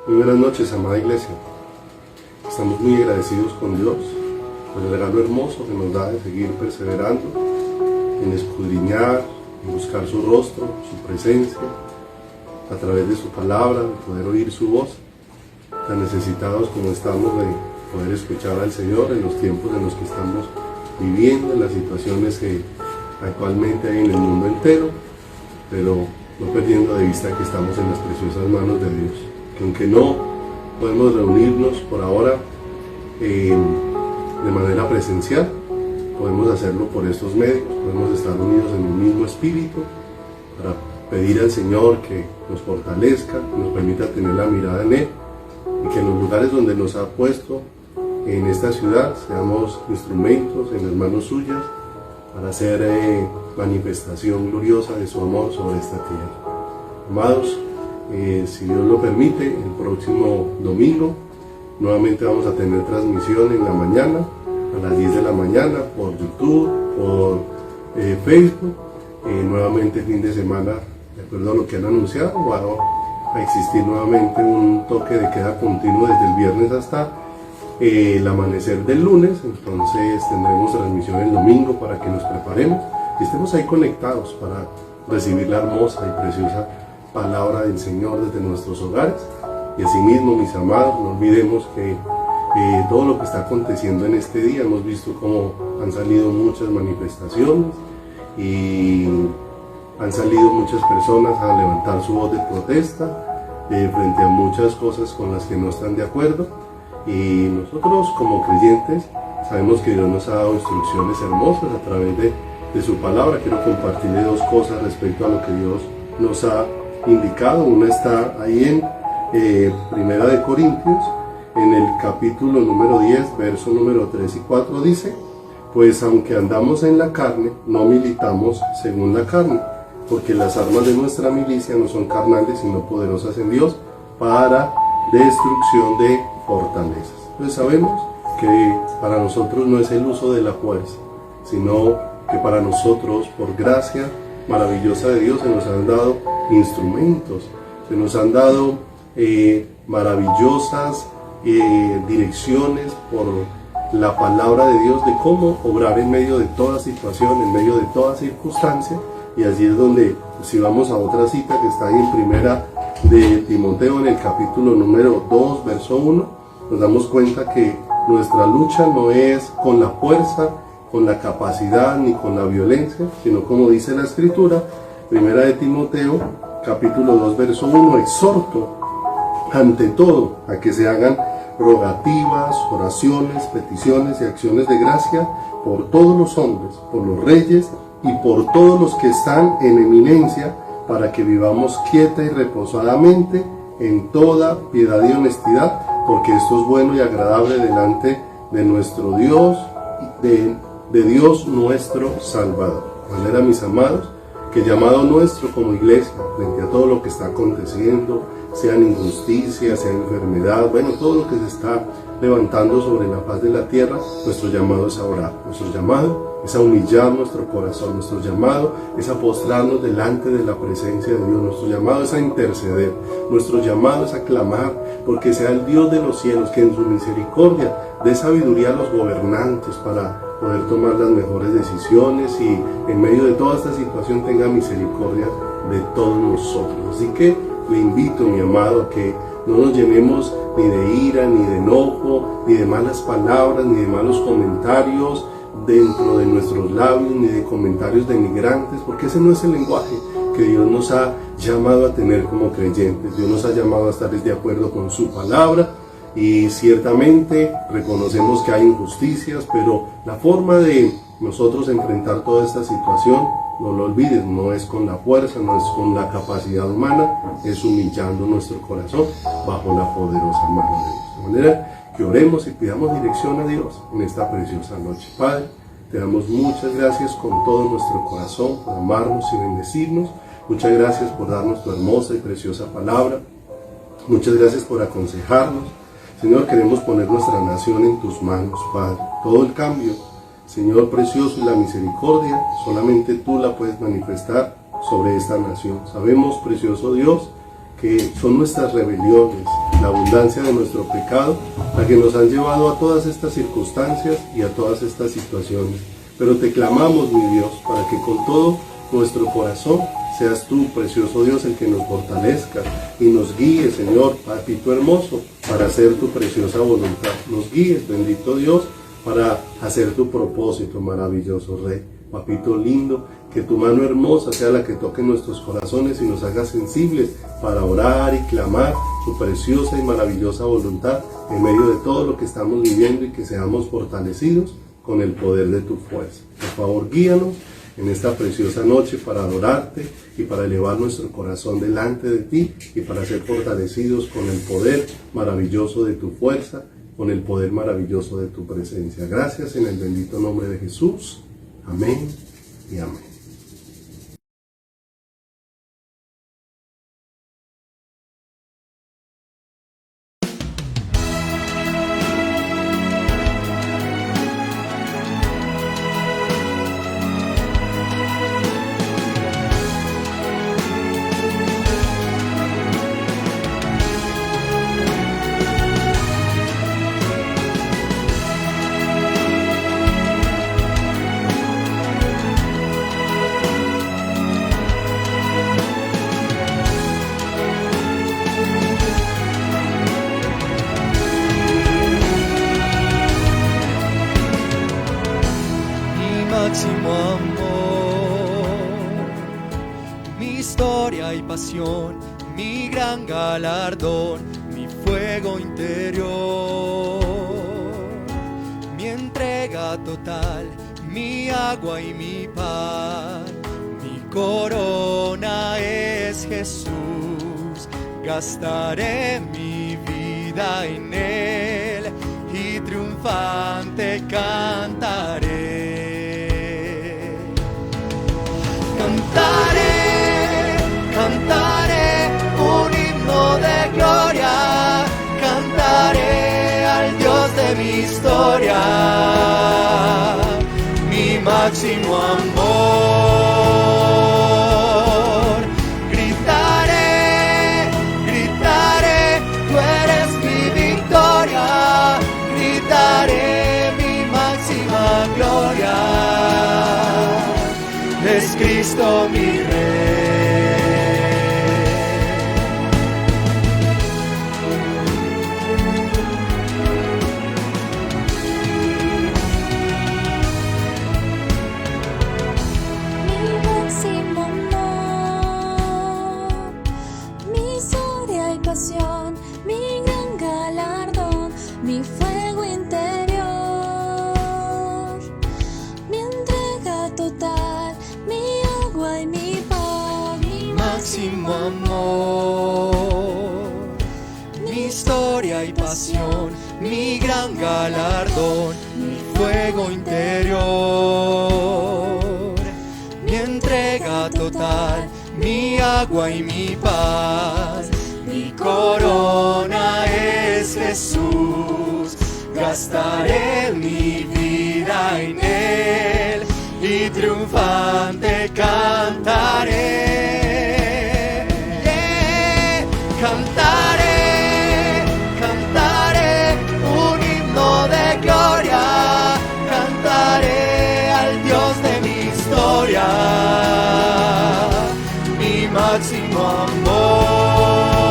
Muy buenas noches, amada iglesia. Estamos muy agradecidos con Dios por el regalo hermoso que nos da de seguir perseverando en escudriñar, en buscar su rostro, su presencia, a través de su palabra, de poder oír su voz, tan necesitados como estamos de poder escuchar al Señor en los tiempos en los que estamos viviendo, en las situaciones que actualmente hay en el mundo entero, pero no perdiendo de vista que estamos en las preciosas manos de Dios, que aunque no podemos reunirnos por ahora de manera presencial, podemos hacerlo por estos medios, podemos estar unidos en un mismo espíritu para pedir al Señor que nos fortalezca, que nos permita tener la mirada en Él y que en los lugares donde nos ha puesto en esta ciudad seamos instrumentos en las manos suyas para hacer manifestación gloriosa de su amor sobre esta tierra. Amados, si Dios lo permite, el próximo domingo nuevamente vamos a tener transmisión en la mañana, a las 10 de la mañana, por YouTube, por Facebook. Nuevamente fin de semana, de acuerdo a lo que han anunciado, va a existir nuevamente un toque de queda continuo desde el viernes hasta el amanecer del lunes. Entonces tendremos transmisión el domingo para que nos preparemos y estemos ahí conectados para recibir la hermosa y preciosa palabra del Señor desde nuestros hogares. Y asimismo, mis amados, no olvidemos que todo lo que está aconteciendo en este día, hemos visto cómo han salido muchas manifestaciones y han salido muchas personas a levantar su voz de protesta frente a muchas cosas con las que no están de acuerdo, y nosotros como creyentes sabemos que Dios nos ha dado instrucciones hermosas a través de su palabra. Quiero compartirle dos cosas respecto a lo que Dios nos ha indicado. Una está ahí en Primera de Corintios, en el capítulo número 10, verso número 3 y 4, dice: pues aunque andamos en la carne, no militamos según la carne, porque las armas de nuestra milicia no son carnales, sino poderosas en Dios para destrucción de fortalezas. Entonces sabemos que para nosotros no es el uso de la fuerza, sino que para nosotros, por gracia maravillosa de Dios, se nos han dado instrumentos, se nos han dado maravillosas direcciones por la palabra de Dios de cómo obrar en medio de toda situación, en medio de toda circunstancia. Y allí es donde, si vamos a otra cita que está ahí en Primera de Timoteo, en el capítulo número 2, verso 1, nos damos cuenta que nuestra lucha no es con la fuerza, con la capacidad ni con la violencia, sino como dice la Escritura, Primera de Timoteo, capítulo 2, verso 1, exhorto ante todo a que se hagan rogativas, oraciones, peticiones y acciones de gracia por todos los hombres, por los reyes y por todos los que están en eminencia, para que vivamos quieta y reposadamente en toda piedad y honestidad, porque esto es bueno y agradable delante de nuestro Dios, de Dios nuestro Salvador. De manera, mis amados, que el llamado nuestro como iglesia, frente a todo lo que está aconteciendo, sean injusticias, sea enfermedad, bueno, todo lo que se está levantando sobre la faz de la tierra, nuestro llamado es a orar, nuestro llamado es a humillar nuestro corazón, nuestro llamado es a postrarnos delante de la presencia de Dios, nuestro llamado es a interceder, nuestro llamado es a clamar, porque sea el Dios de los cielos que en su misericordia dé sabiduría a los gobernantes para poder tomar las mejores decisiones y en medio de toda esta situación tenga misericordia de todos nosotros. Así que le invito, mi amado, a que no nos llenemos ni de ira, ni de enojo, ni de malas palabras, ni de malos comentarios dentro de nuestros labios, ni de comentarios denigrantes, porque ese no es el lenguaje que Dios nos ha llamado a tener como creyentes. Dios nos ha llamado a estar de acuerdo con su palabra, y ciertamente reconocemos que hay injusticias, pero la forma de nosotros enfrentar toda esta situación, no lo olvides, no es con la fuerza, no es con la capacidad humana, es humillando nuestro corazón bajo la poderosa mano de Dios. De manera que oremos y pidamos dirección a Dios en esta preciosa noche. Padre, te damos muchas gracias con todo nuestro corazón por amarnos y bendecirnos. Muchas gracias por darnos tu hermosa y preciosa palabra. Muchas gracias por aconsejarnos. Señor, queremos poner nuestra nación en tus manos, Padre. Todo el cambio, Señor precioso, y la misericordia, solamente tú la puedes manifestar sobre esta nación. Sabemos, precioso Dios, que son nuestras rebeliones la abundancia de nuestro pecado, la que nos han llevado a todas estas circunstancias y a todas estas situaciones. Pero te clamamos, mi Dios, para que con todo nuestro corazón seas tú, precioso Dios, el que nos fortalezca y nos guíe, Señor, papito hermoso, para hacer tu preciosa voluntad. Nos guíes, bendito Dios, para hacer tu propósito, maravilloso Rey. Papito lindo, que tu mano hermosa sea la que toque nuestros corazones y nos haga sensibles para orar y clamar tu preciosa y maravillosa voluntad en medio de todo lo que estamos viviendo, y que seamos fortalecidos con el poder de tu fuerza. Por favor, guíanos en esta preciosa noche para adorarte y para elevar nuestro corazón delante de ti, y para ser fortalecidos con el poder maravilloso de tu fuerza, con el poder maravilloso de tu presencia. Gracias en el bendito nombre de Jesús. Amén y amén. Máximo amor, mi historia y pasión, mi gran galardón, mi fuego interior, mi entrega total, mi agua y mi pan, mi corona es Jesús. Gastaré mi vida en Él y triunfante cantaré. Cantaré, cantaré un himno de gloria, cantaré al Dios de mi historia, mi máximo amor. Gritaré, gritaré, tú eres mi victoria, gritaré mi máxima gloria. Es Cristo mi Rey. Mi máximo amor, mi historia y pasión, mi gran galardón, mi fuego interior, mi entrega total, mi agua y mi pan, mi Máximo amor, mi historia y pasión, mi gran galardón, mi fuego interior, mi entrega total, mi agua y mi paz, mi corona es Jesús. Gastaré mi vida en Él y triunfante cantaré. Cantaré, cantaré un himno de gloria, cantaré al Dios de mi historia, mi máximo amor.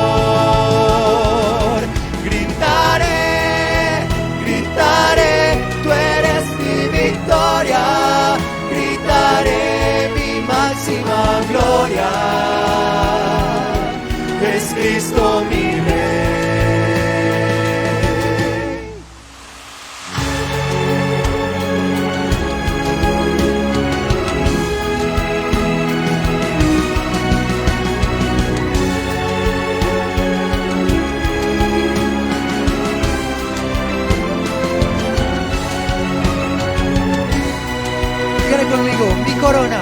Gritaré, gritaré, tú eres mi victoria, gritaré mi máxima gloria. Es Cristo mi Rey. Dígale conmigo, mi corona.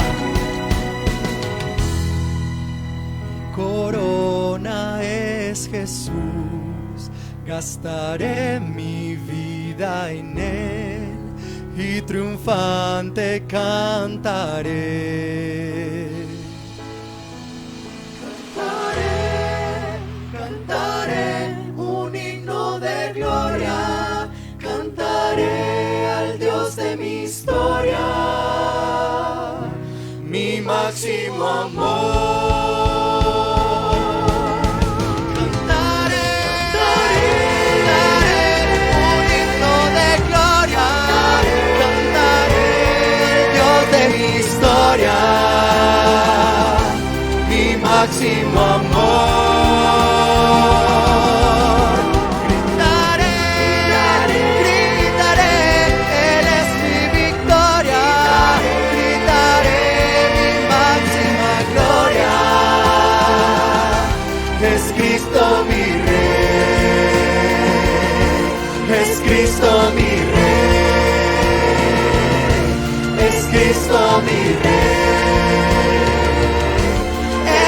Corona es Jesús, gastaré mi vida en Él y triunfante cantaré. Cantaré, cantaré un máximo amor. Cantaré, cantaré un himno de gloria, cantaré el Dios de mi historia, mi máximo amor. Cristo mi Rey, es Cristo mi Rey,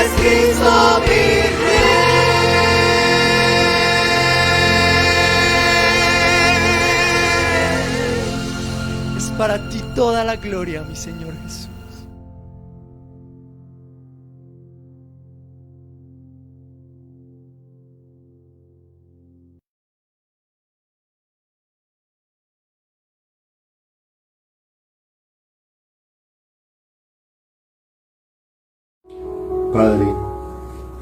es Cristo mi Rey. Es para ti toda la gloria, mi Señor Jesús. Padre,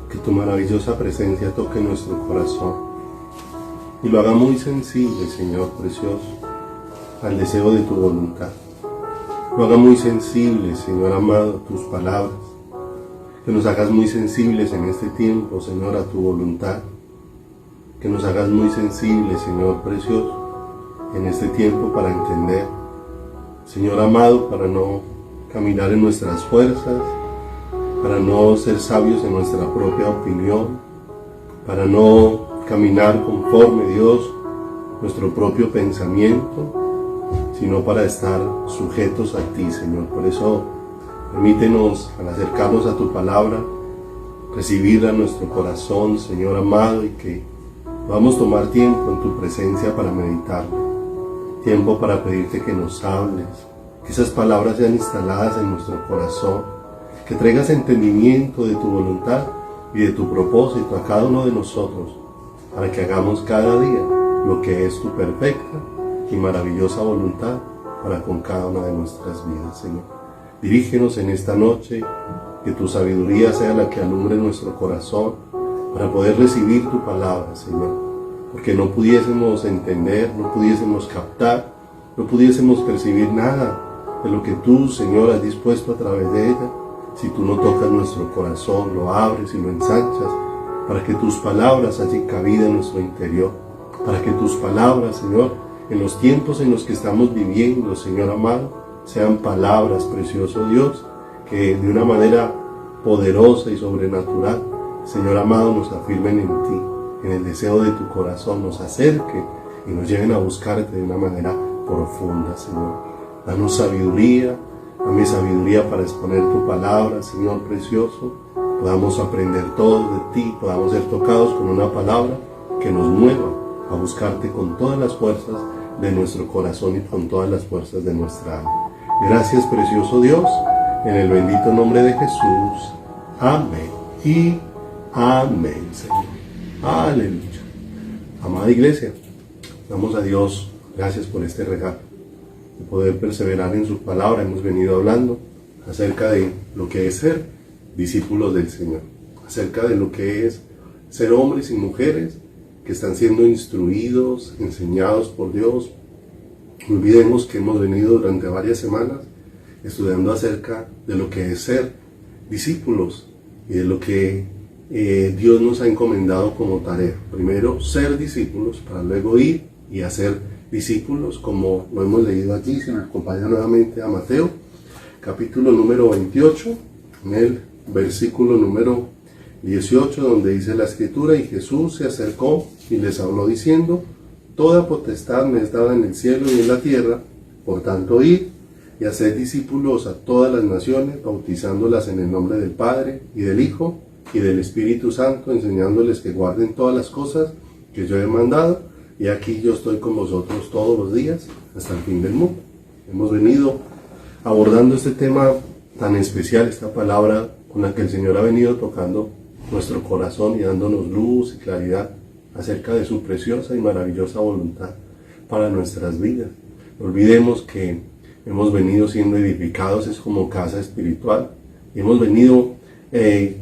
que tu maravillosa presencia toque nuestro corazón y lo haga muy sensible, Señor precioso, al deseo de tu voluntad. Lo haga muy sensible, Señor amado, a tus palabras. Que nos hagas muy sensibles en este tiempo, Señor, a tu voluntad. Que nos hagas muy sensibles, Señor precioso, en este tiempo para entender. Señor amado, para no caminar en nuestras fuerzas, para no ser sabios en nuestra propia opinión, para no caminar conforme, Dios, nuestro propio pensamiento, sino para estar sujetos a ti, Señor. Por eso, permítenos, al acercarnos a tu palabra, recibirla en nuestro corazón, Señor amado, y que podamos tomar tiempo en tu presencia para meditarla, tiempo para pedirte que nos hables, que esas palabras sean instaladas en nuestro corazón, que traigas entendimiento de tu voluntad y de tu propósito a cada uno de nosotros, para que hagamos cada día lo que es tu perfecta y maravillosa voluntad para con cada una de nuestras vidas, Señor. Dirígenos en esta noche, que tu sabiduría sea la que alumbre nuestro corazón para poder recibir tu palabra, Señor, porque no pudiésemos entender, no pudiésemos captar, no pudiésemos percibir nada de lo que tú, Señor, has dispuesto a través de ella, si tú no tocas nuestro corazón, lo abres y lo ensanchas, para que tus palabras hallen cabida en nuestro interior, para que tus palabras, Señor, en los tiempos en los que estamos viviendo, Señor amado, sean palabras, precioso Dios, que de una manera poderosa y sobrenatural, Señor amado, nos afirmen en ti, en el deseo de tu corazón, nos acerquen y nos lleven a buscarte de una manera profunda, Señor. Danos sabiduría, dame sabiduría para exponer tu palabra, Señor precioso, podamos aprender todo de ti, podamos ser tocados con una palabra que nos mueva a buscarte con todas las fuerzas de nuestro corazón y con todas las fuerzas de nuestra alma. Gracias, precioso Dios, en el bendito nombre de Jesús. Amén y amén, Señor. Aleluya. Amada iglesia, damos a Dios gracias por este regalo de poder perseverar en su palabra. Hemos venido hablando acerca de lo que es ser discípulos del Señor, acerca de lo que es ser hombres y mujeres que están siendo instruidos, enseñados por Dios. No olvidemos que hemos venido durante varias semanas estudiando acerca de lo que es ser discípulos y de lo que Dios nos ha encomendado como tarea. Primero ser discípulos para luego ir y hacer discípulos, como lo hemos leído allí. Se me acompaña nuevamente a Mateo, capítulo número 28, en el versículo número 18, donde dice la escritura: y Jesús se acercó y les habló diciendo: toda potestad me es dada en el cielo y en la tierra, por tanto id y haced discípulos a todas las naciones, bautizándolas en el nombre del Padre y del Hijo y del Espíritu Santo, enseñándoles que guarden todas las cosas que yo he mandado, y aquí yo estoy con vosotros todos los días hasta el fin del mundo. Hemos venido abordando este tema tan especial, esta palabra con la que el Señor ha venido tocando nuestro corazón y dándonos luz y claridad acerca de su preciosa y maravillosa voluntad para nuestras vidas. No olvidemos que hemos venido siendo edificados es como casa espiritual hemos venido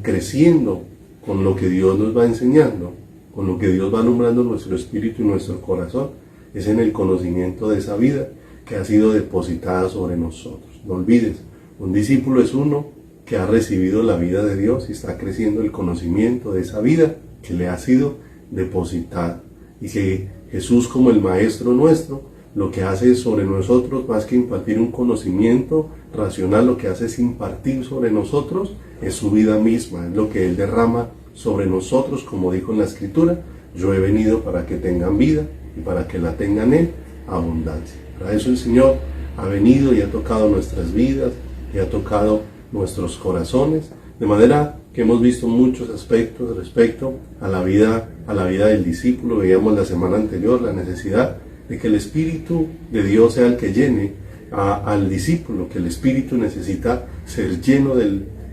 creciendo con lo que Dios nos va enseñando, con lo que Dios va alumbrando nuestro espíritu y nuestro corazón, es en el conocimiento de esa vida que ha sido depositada sobre nosotros. No olvides, un discípulo es uno que ha recibido la vida de Dios y está creciendo el conocimiento de esa vida que le ha sido depositada. Y que Jesús, como el Maestro nuestro, lo que hace sobre nosotros, más que impartir un conocimiento racional, lo que hace es impartir sobre nosotros es su vida misma, es lo que Él derrama sobre nosotros, como dijo en la Escritura: yo he venido para que tengan vida y para que la tengan en abundancia. Para eso el Señor ha venido y ha tocado nuestras vidas y ha tocado nuestros corazones, de manera que hemos visto muchos aspectos respecto a la vida del discípulo. Veíamos la semana anterior la necesidad de que el Espíritu de Dios sea el que llene al discípulo, que el Espíritu necesita ser lleno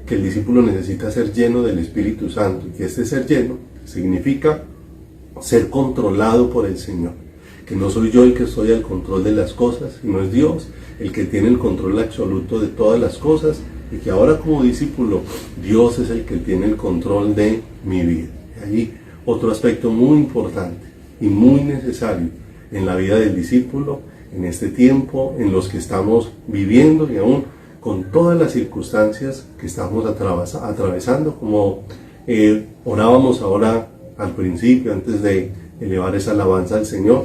que el discípulo necesita ser lleno del Espíritu Santo, y que este ser lleno significa ser controlado por el Señor, que no soy yo el que estoy al control de las cosas, sino es Dios el que tiene el control absoluto de todas las cosas, y que ahora como discípulo Dios es el que tiene el control de mi vida. Y allí otro aspecto muy importante y muy necesario en la vida del discípulo, en este tiempo en los que estamos viviendo, y aún con todas las circunstancias que estamos atravesando, como orábamos ahora al principio, antes de elevar esa alabanza al Señor,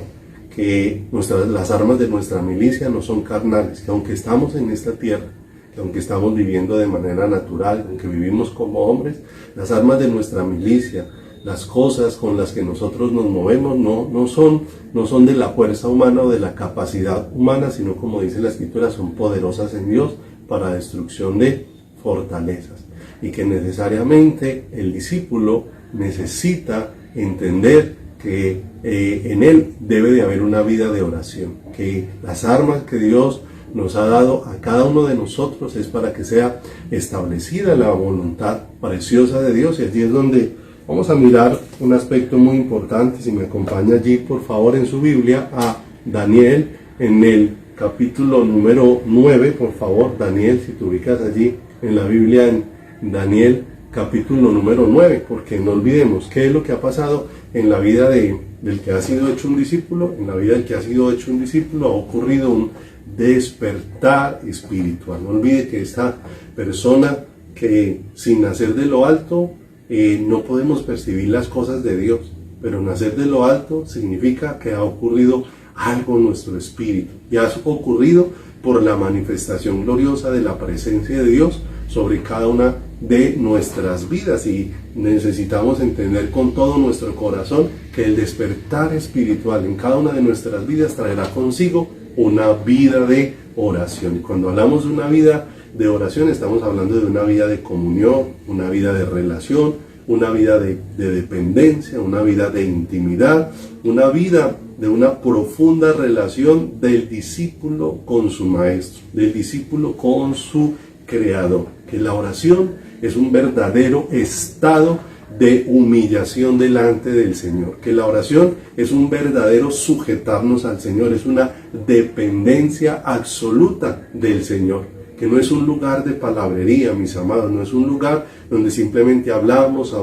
que las armas de nuestra milicia no son carnales, que aunque estamos en esta tierra, que aunque estamos viviendo de manera natural, aunque vivimos como hombres, las armas de nuestra milicia, las cosas con las que nosotros nos movemos, no son de la fuerza humana o de la capacidad humana, sino, como dice la Escritura, son poderosas en Dios para destrucción de fortalezas. Y que necesariamente el discípulo necesita entender que en él debe de haber una vida de oración, que las armas que Dios nos ha dado a cada uno de nosotros es para que sea establecida la voluntad preciosa de Dios. Y allí es donde vamos a mirar un aspecto muy importante. Si me acompaña allí, por favor, en su Biblia, a Daniel, en el capítulo número 9, por favor. Daniel, si te ubicas allí en la Biblia, en Daniel capítulo número 9, porque no olvidemos qué es lo que ha pasado en la vida del que ha sido hecho un discípulo. En la vida del que ha sido hecho un discípulo ha ocurrido un despertar espiritual. No olvide que esta persona, que sin nacer de lo alto no podemos percibir las cosas de Dios, pero nacer de lo alto significa que ha ocurrido algo en nuestro espíritu, y ha ocurrido por la manifestación gloriosa de la presencia de Dios sobre cada una de nuestras vidas. Y necesitamos entender con todo nuestro corazón que el despertar espiritual en cada una de nuestras vidas traerá consigo una vida de oración. Y cuando hablamos de una vida de oración, estamos hablando de una vida de comunión, una vida de relación, una vida de dependencia, una vida de intimidad, una vida de una profunda relación del discípulo con su maestro, del discípulo con su creador. Que la oración es un verdadero estado de humillación delante del Señor, que la oración es un verdadero sujetarnos al Señor, es una dependencia absoluta del Señor, que no es un lugar de palabrería, mis amados, no es un lugar donde simplemente hablamos,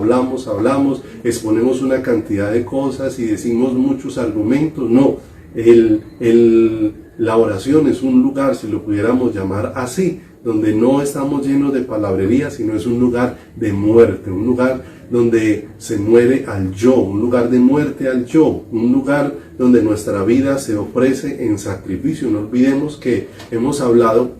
exponemos una cantidad de cosas y decimos muchos argumentos. No, la oración es un lugar, si lo pudiéramos llamar así, donde no estamos llenos de palabrería, sino es un lugar de muerte, un lugar donde se muere al yo, un lugar de muerte al yo, un lugar donde nuestra vida se ofrece en sacrificio. No olvidemos que hemos hablado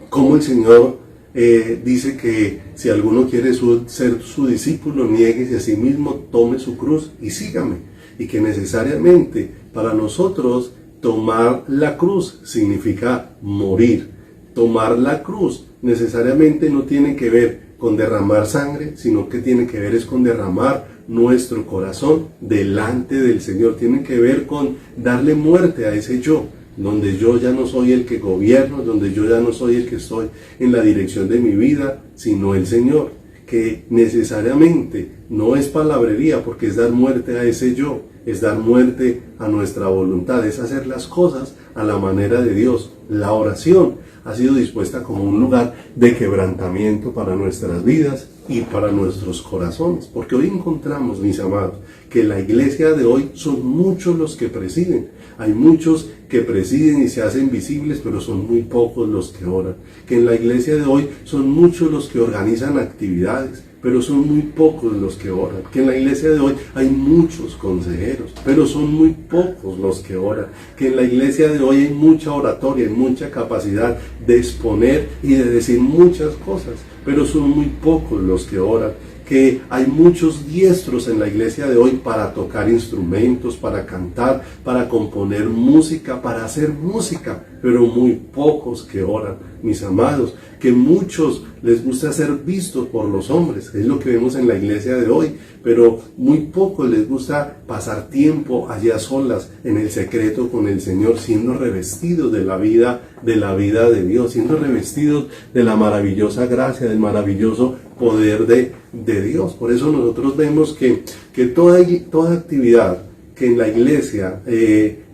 cómo el Señor dice que si alguno quiere ser su discípulo, niéguese a sí mismo, tome su cruz y sígame. Y que necesariamente para nosotros tomar la cruz significa morir. Tomar la cruz necesariamente no tiene que ver con derramar sangre, sino que tiene que ver es con derramar nuestro corazón delante del Señor. Tiene que ver con darle muerte a ese yo, donde yo ya no soy el que gobierno, donde yo ya no soy el que estoy en la dirección de mi vida, sino el Señor, que necesariamente no es palabrería, porque es dar muerte a ese yo, es dar muerte a nuestra voluntad, es hacer las cosas a la manera de Dios, la oración ha sido dispuesta como un lugar de quebrantamiento para nuestras vidas y para nuestros corazones. Porque hoy encontramos, mis amados, que en la iglesia de hoy son muchos los que presiden. Hay muchos que presiden y se hacen visibles, pero son muy pocos los que oran. Que en la iglesia de hoy son muchos los que organizan actividades, pero son muy pocos los que oran. Que en la iglesia de hoy hay muchos consejeros, pero son muy pocos los que oran. Que en la iglesia de hoy hay mucha oratoria, hay mucha capacidad de exponer y de decir muchas cosas, pero son muy pocos los que oran. Que hay muchos diestros en la iglesia de hoy para tocar instrumentos, para cantar, para componer música, para hacer música, pero muy pocos que oran, mis amados. Que muchos les gusta ser vistos por los hombres, es lo que vemos en la iglesia de hoy, pero muy pocos les gusta pasar tiempo allá solas, en el secreto con el Señor, siendo revestidos de la vida de Dios, siendo revestidos de la maravillosa gracia, del maravilloso poder de Dios. Por eso nosotros vemos que toda actividad que en la iglesia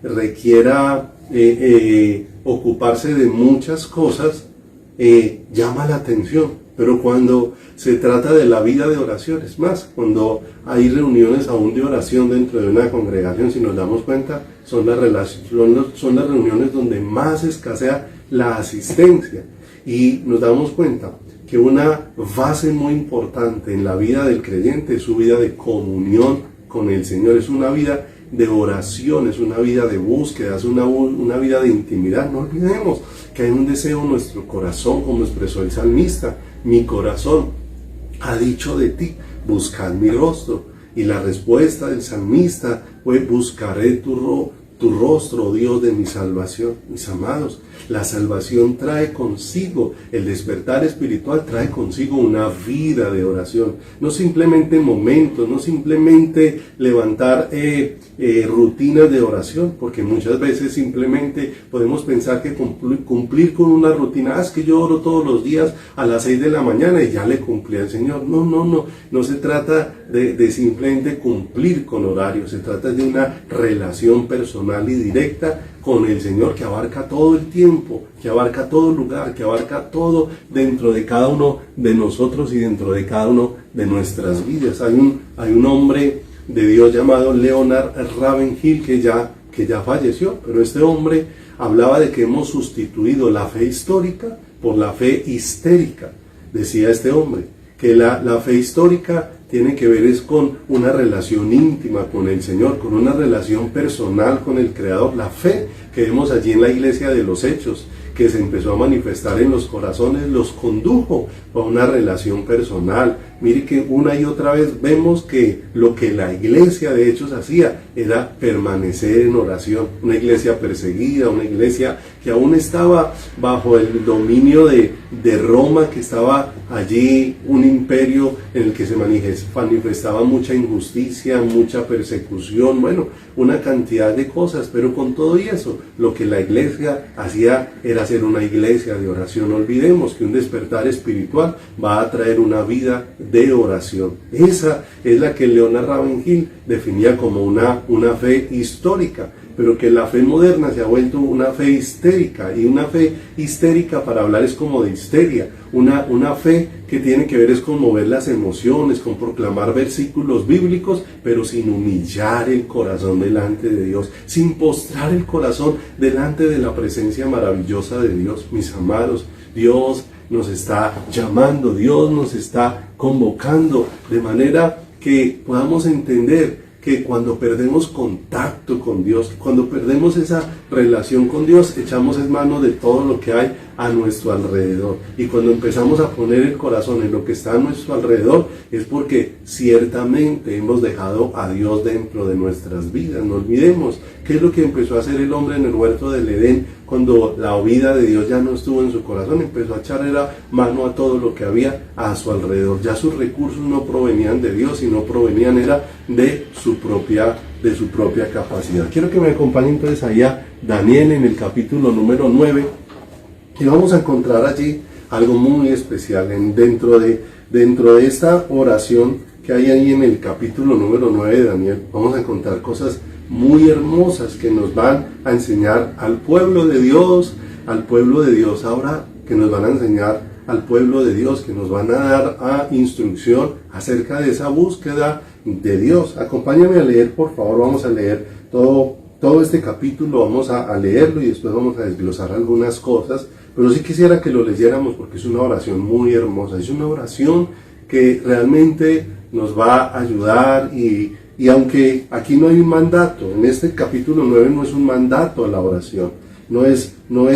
requiera ocuparse de muchas cosas, llama la atención, pero cuando se trata de la vida de oración, es más, cuando hay reuniones aún de oración dentro de una congregación, si nos damos cuenta, son las reuniones donde más escasea la asistencia, y nos damos cuenta que una base muy importante en la vida del creyente es su vida de comunión con el Señor, es una vida de oración, es una vida de búsqueda, es una vida de intimidad. No olvidemos que hay un deseo en nuestro corazón, como expresó el salmista: mi corazón ha dicho de ti, buscad mi rostro. Y la respuesta del salmista fue: buscaré tu rostro, oh Dios de mi salvación. Mis amados, la salvación trae consigo, el despertar espiritual trae consigo una vida de oración. No simplemente momentos, no simplemente levantar rutinas de oración, porque muchas veces simplemente podemos pensar que cumplir con una rutina, es que yo oro todos los días a las 6 de la mañana y ya le cumplí al Señor. No se trata de simplemente cumplir con horarios, se trata de una relación personal y directa con el Señor, que abarca todo el tiempo, que abarca todo lugar, que abarca todo dentro de cada uno de nosotros y dentro de cada uno de nuestras vidas. Hay un hombre de Dios llamado Leonard Ravenhill que ya falleció, pero este hombre hablaba de que hemos sustituido la fe histórica por la fe histérica. Decía este hombre que la fe histórica tiene que ver es con una relación íntima con el Señor, con una relación personal con el Creador. La fe que vemos allí en la iglesia de los Hechos, que se empezó a manifestar en los corazones, los condujo a una relación personal. Mire que una y otra vez vemos que lo que la iglesia de Hechos hacía era permanecer en oración. Una iglesia perseguida, una iglesia que aún estaba bajo el dominio de Roma, que estaba allí un imperio en el que se manifestaba mucha injusticia, mucha persecución, bueno, una cantidad de cosas, pero con todo y eso, lo que la iglesia hacía era ser una iglesia de oración. No olvidemos que un despertar espiritual va a traer una vida de oración. Esa es la que Leonard Ravenhill definía como una fe histórica, pero que la fe moderna se ha vuelto una fe histérica, y una fe histérica, para hablar, es como de histeria, una fe que tiene que ver es con mover las emociones, con proclamar versículos bíblicos, pero sin humillar el corazón delante de Dios, sin postrar el corazón delante de la presencia maravillosa de Dios. Mis amados, Dios nos está llamando, Dios nos está convocando, de manera que podamos entender que cuando perdemos contacto con Dios, cuando perdemos esa relación con Dios, echamos en mano de todo lo que hay a nuestro alrededor. Y cuando empezamos a poner el corazón en lo que está a nuestro alrededor, es porque ciertamente hemos dejado a Dios dentro de nuestras vidas. No olvidemos qué es lo que empezó a hacer el hombre en el huerto del Edén, cuando la vida de Dios ya no estuvo en su corazón. Empezó a echar mano a todo lo que había a su alrededor. Ya sus recursos no provenían de Dios, sino provenían de su propia capacidad. Quiero que me acompañen entonces allá Daniel en el capítulo número 9, y vamos a encontrar allí algo muy especial. Dentro de esta oración que hay ahí en el capítulo número 9 de Daniel, vamos a encontrar cosas muy hermosas que nos van a enseñar al pueblo de Dios ahora, que nos van a enseñar al pueblo de Dios, que nos van a dar instrucción acerca de esa búsqueda de Dios. Acompáñame a leer, por favor. Vamos a leer todo este capítulo, vamos a leerlo y después vamos a desglosar algunas cosas, pero sí quisiera que lo leyéramos porque es una oración muy hermosa, es una oración que realmente nos va a ayudar y aunque aquí no hay un mandato, en este capítulo 9 no es un mandato a la oración, no es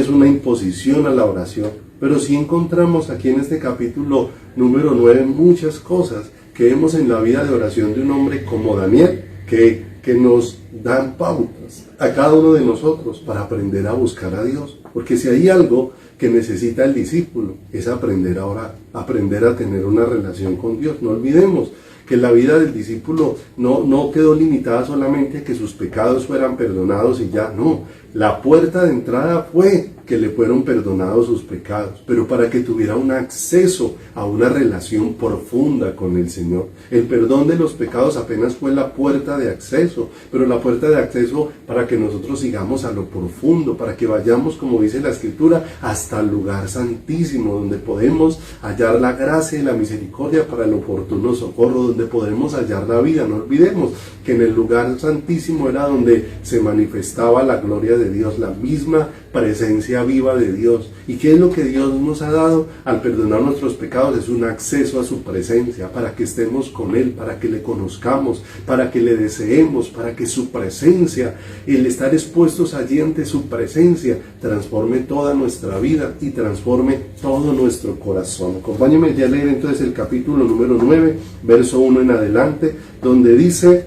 una imposición a la oración, pero sí encontramos aquí en este capítulo número 9 muchas cosas que vemos en la vida de oración de un hombre como Daniel, que nos dan pautas a cada uno de nosotros para aprender a buscar a Dios. Porque si hay algo que necesita el discípulo, es aprender a orar, aprender a tener una relación con Dios. No olvidemos que la vida del discípulo no quedó limitada solamente a que sus pecados fueran perdonados y ya, no. La puerta de entrada fue que le fueron perdonados sus pecados, pero para que tuviera un acceso a una relación profunda con el Señor. El perdón de los pecados apenas fue la puerta de acceso, pero la puerta de acceso para que nosotros sigamos a lo profundo, para que vayamos, como dice la Escritura, hasta el lugar santísimo, donde podemos hallar la gracia y la misericordia para el oportuno socorro, donde podemos hallar la vida. No olvidemos que en el lugar santísimo era donde se manifestaba la gloria de Dios, la misma presencia viva de Dios. ¿Y qué es lo que Dios nos ha dado al perdonar nuestros pecados? Es un acceso a su presencia, para que estemos con Él, para que le conozcamos, para que le deseemos, para que su presencia, el estar expuestos allí ante su presencia, transforme toda nuestra vida y transforme todo nuestro corazón. Acompáñenme ya a leer entonces el capítulo número 9, verso 1 en adelante, donde dice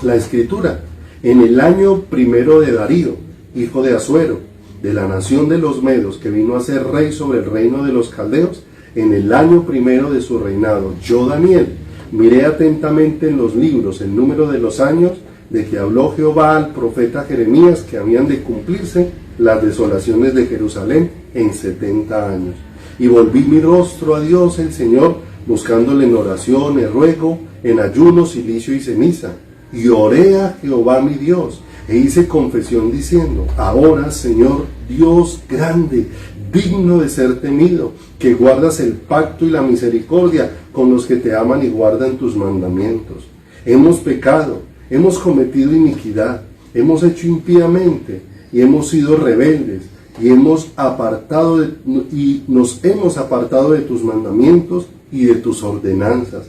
la Escritura: en el año primero de Darío, hijo de Asuero, de la nación de los Medos, que vino a ser rey sobre el reino de los caldeos, en el año primero de su reinado, yo, Daniel, miré atentamente en los libros el número de los años de que habló Jehová al profeta Jeremías, que habían de cumplirse las desolaciones de Jerusalén en 70 años. Y volví mi rostro a Dios el Señor, buscándole en oración, en ruego, en ayuno, cilicio y ceniza. Y oré a Jehová mi Dios, e hice confesión diciendo: ahora, Señor Dios grande, digno de ser temido, que guardas el pacto y la misericordia con los que te aman y guardan tus mandamientos. Hemos pecado, hemos cometido iniquidad, hemos hecho impíamente y hemos sido rebeldes y nos hemos apartado de tus mandamientos y de tus ordenanzas.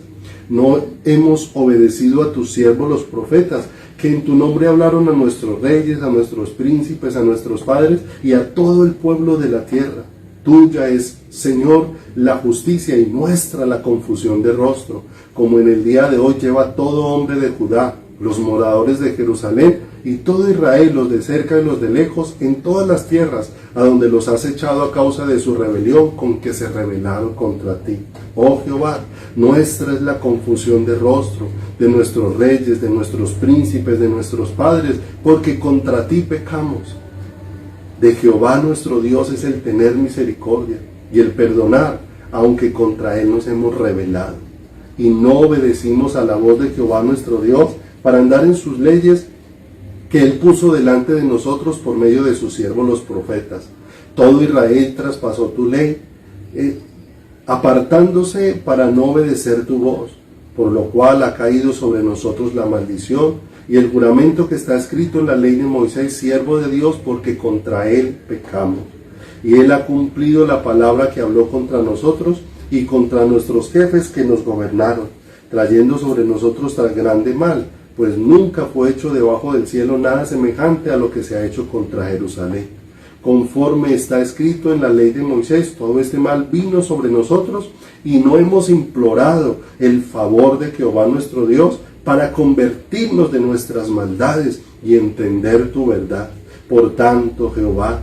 No hemos obedecido a tus siervos los profetas, que en tu nombre hablaron a nuestros reyes, a nuestros príncipes, a nuestros padres y a todo el pueblo de la tierra. Tuya es, Señor, la justicia y nuestra la confusión de rostro, como en el día de hoy lleva todo hombre de Judá, los moradores de Jerusalén y todo Israel, los de cerca y los de lejos, en todas las tierras a donde los has echado a causa de su rebelión con que se rebelaron contra ti. Oh Jehová, nuestra es la confusión de rostro, de nuestros reyes, de nuestros príncipes, de nuestros padres, porque contra ti pecamos. De Jehová nuestro Dios es el tener misericordia y el perdonar, aunque contra Él nos hemos rebelado. Y no obedecimos a la voz de Jehová nuestro Dios para andar en sus leyes que Él puso delante de nosotros por medio de sus siervos los profetas. Todo Israel traspasó tu ley, apartándose para no obedecer tu voz, por lo cual ha caído sobre nosotros la maldición y el juramento que está escrito en la ley de Moisés, siervo de Dios, porque contra Él pecamos. Y Él ha cumplido la palabra que habló contra nosotros y contra nuestros jefes que nos gobernaron, trayendo sobre nosotros tan grande mal, pues nunca fue hecho debajo del cielo nada semejante a lo que se ha hecho contra Jerusalén. Conforme está escrito en la ley de Moisés, todo este mal vino sobre nosotros y no hemos implorado el favor de Jehová nuestro Dios para convertirnos de nuestras maldades y entender tu verdad. Por tanto, Jehová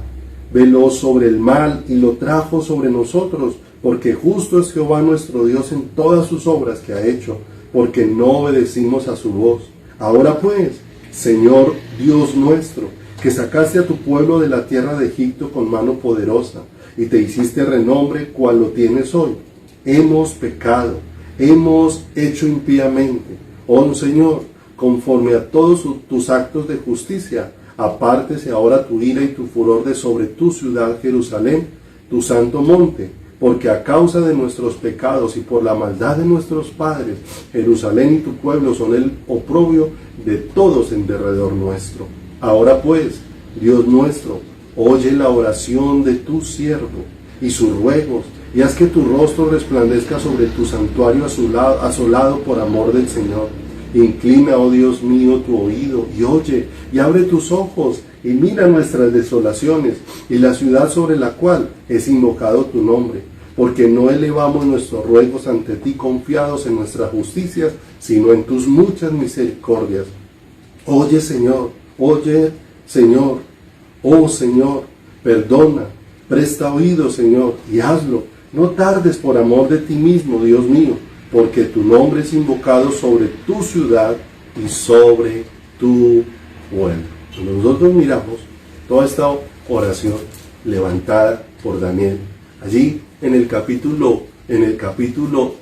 veló sobre el mal y lo trajo sobre nosotros, porque justo es Jehová nuestro Dios en todas sus obras que ha hecho, porque no obedecimos a su voz. Ahora pues, Señor Dios nuestro, que sacaste a tu pueblo de la tierra de Egipto con mano poderosa, y te hiciste renombre cual lo tienes hoy. Hemos pecado, hemos hecho impíamente. Oh Señor, conforme a todos tus actos de justicia. Apártese ahora tu ira y tu furor de sobre tu ciudad Jerusalén, tu santo monte, porque a causa de nuestros pecados y por la maldad de nuestros padres, Jerusalén y tu pueblo son el oprobio de todos en derredor nuestro. Ahora pues, Dios nuestro, oye la oración de tu siervo y sus ruegos, y haz que tu rostro resplandezca sobre tu santuario asolado por amor del Señor. Inclina, oh Dios mío, tu oído y oye, y abre tus ojos y mira nuestras desolaciones y la ciudad sobre la cual es invocado tu nombre, porque no elevamos nuestros ruegos ante ti confiados en nuestras justicias, sino en tus muchas misericordias. Oye, Señor, oh Señor, perdona, presta oído, Señor, y hazlo. No tardes por amor de ti mismo, Dios mío, porque tu nombre es invocado sobre tu ciudad y sobre tu pueblo. Cuando nosotros miramos toda esta oración levantada por Daniel, allí en el capítulo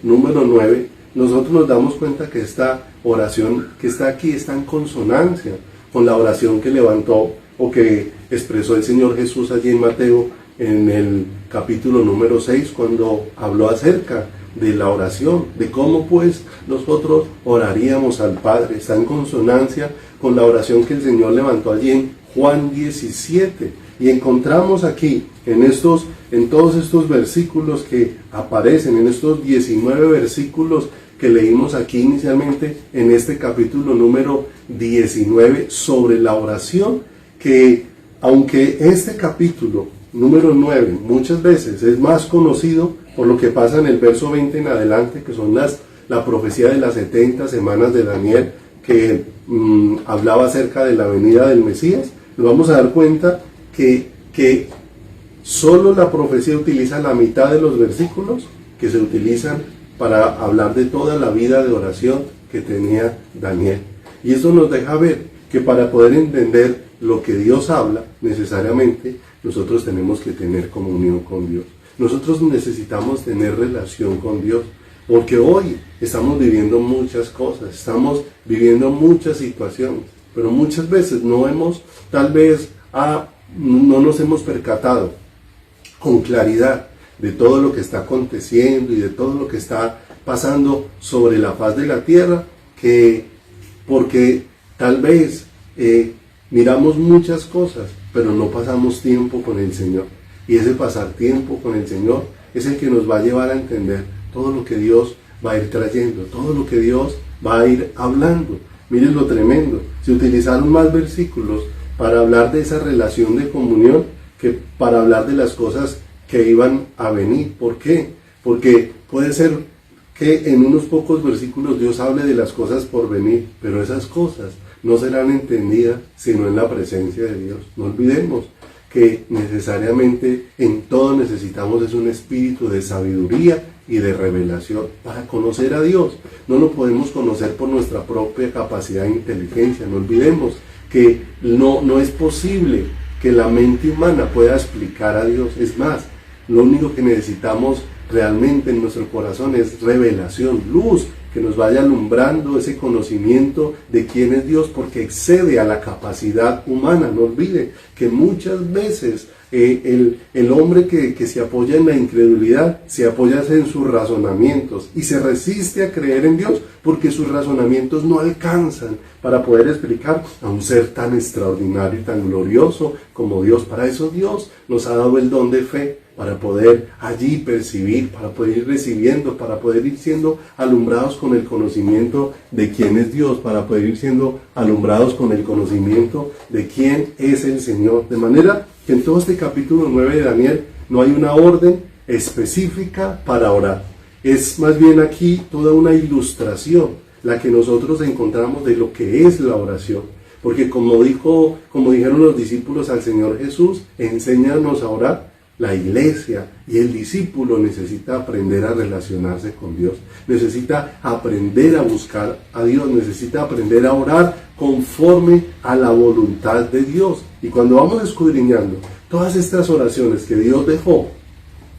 número 9, nosotros nos damos cuenta que esta oración que está aquí está en consonancia con la oración que levantó o que expresó el Señor Jesús allí en Mateo en el capítulo número 6, cuando habló acerca de la oración, de cómo pues nosotros oraríamos al Padre. Está en consonancia con la oración que el Señor levantó allí en Juan 17, y encontramos aquí en todos estos versículos que aparecen, en estos 19 versículos que leímos aquí inicialmente en este capítulo número 19 sobre la oración, que aunque este capítulo número 9 muchas veces es más conocido por lo que pasa en el verso 20 en adelante, que son la profecía de las 70 semanas de Daniel, que hablaba acerca de la venida del Mesías, nos vamos a dar cuenta que solo la profecía utiliza la mitad de los versículos que se utilizan para hablar de toda la vida de oración que tenía Daniel. Y eso nos deja ver que para poder entender lo que Dios habla, necesariamente nosotros tenemos que tener comunión con Dios. Nosotros necesitamos tener relación con Dios, porque hoy estamos viviendo muchas cosas, estamos viviendo muchas situaciones, pero muchas veces no nos hemos percatado con claridad de todo lo que está aconteciendo y de todo lo que está pasando sobre la faz de la tierra, porque tal vez miramos muchas cosas, pero no pasamos tiempo con el Señor. Y ese pasar tiempo con el Señor es el que nos va a llevar a entender todo lo que Dios va a ir trayendo, todo lo que Dios va a ir hablando. Miren lo tremendo, se utilizaron más versículos para hablar de esa relación de comunión que para hablar de las cosas que iban a venir. ¿Por qué? Porque puede ser que en unos pocos versículos Dios hable de las cosas por venir, pero esas cosas no serán entendidas sino en la presencia de Dios. No olvidemos que necesariamente en todo necesitamos es un espíritu de sabiduría y de revelación para conocer a Dios. No lo podemos conocer por nuestra propia capacidad e inteligencia. No olvidemos que no es posible que la mente humana pueda explicar a Dios. Es más, lo único que necesitamos realmente en nuestro corazón es revelación, luz, que nos vaya alumbrando ese conocimiento de quién es Dios, porque excede a la capacidad humana. No olvide que muchas veces el hombre que se apoya en la incredulidad, se apoya en sus razonamientos y se resiste a creer en Dios porque sus razonamientos no alcanzan para poder explicar a un ser tan extraordinario y tan glorioso como Dios. Para eso Dios nos ha dado el don de fe, para poder allí percibir, para poder ir recibiendo, para poder ir siendo alumbrados con el conocimiento de quién es Dios, para poder ir siendo alumbrados con el conocimiento de quién es el Señor. De manera que en todo este capítulo 9 de Daniel no hay una orden específica para orar. Es más bien aquí toda una ilustración la que nosotros encontramos de lo que es la oración. Porque como dijeron los discípulos al Señor Jesús, enséñanos a orar. La iglesia y el discípulo necesita aprender a relacionarse con Dios, necesita aprender a buscar a Dios, necesita aprender a orar conforme a la voluntad de Dios. Y cuando vamos escudriñando todas estas oraciones que Dios dejó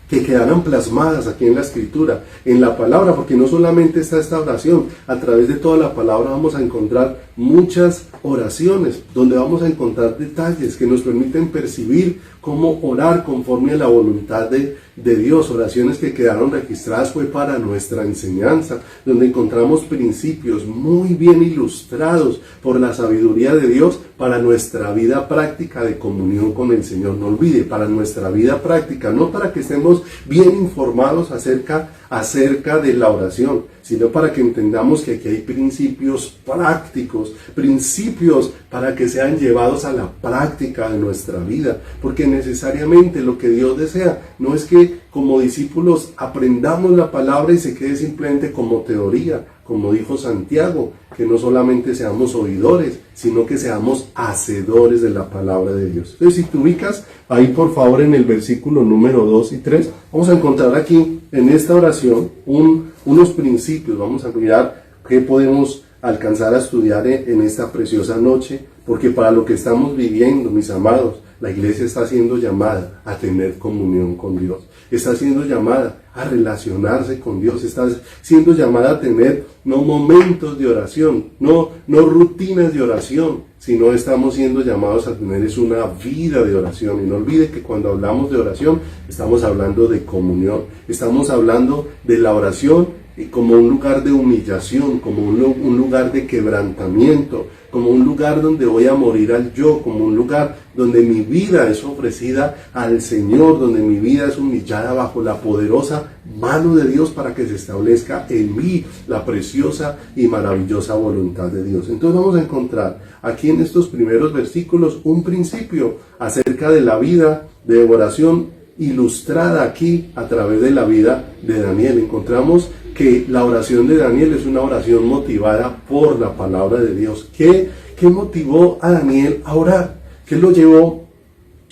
que quedaran plasmadas aquí en la Escritura, en la palabra, porque no solamente está esta oración, a través de toda la palabra vamos a encontrar muchas oraciones, donde vamos a encontrar detalles que nos permiten percibir cómo orar conforme a la voluntad de Dios. Oraciones que quedaron registradas fue para nuestra enseñanza, donde encontramos principios muy bien ilustrados por la sabiduría de Dios para nuestra vida práctica de comunión con el Señor. No olvide, para nuestra vida práctica, no para que estemos bien informados acerca de la oración, sino para que entendamos que aquí hay principios prácticos, principios para que sean llevados a la práctica de nuestra vida, porque necesariamente lo que Dios desea no es que como discípulos aprendamos la palabra y se quede simplemente como teoría, como dijo Santiago, que no solamente seamos oidores, sino que seamos hacedores de la palabra de Dios. Entonces, si te ubicas ahí, por favor, en el versículo número 2 y 3, vamos a encontrar aquí en esta oración unos principios. Vamos a mirar qué podemos alcanzar a estudiar en esta preciosa noche, porque para lo que estamos viviendo, mis amados, la iglesia está siendo llamada a tener comunión con Dios, está siendo llamada a relacionarse con Dios, está siendo llamada a tener no momentos de oración, no rutinas de oración, sino estamos siendo llamados a tener es una vida de oración. Y no olvide que cuando hablamos de oración, estamos hablando de comunión, estamos hablando de la oración como un lugar de humillación, como un lugar de quebrantamiento, como un lugar donde voy a morir al yo, como un lugar donde mi vida es ofrecida al Señor, donde mi vida es humillada bajo la poderosa mano de Dios para que se establezca en mí la preciosa y maravillosa voluntad de Dios. Entonces vamos a encontrar aquí en estos primeros versículos un principio acerca de la vida de oración ilustrada aquí a través de la vida de Daniel. Encontramos que la oración de Daniel es una oración motivada por la palabra de Dios. ¿Qué motivó a Daniel a orar? ¿Qué lo llevó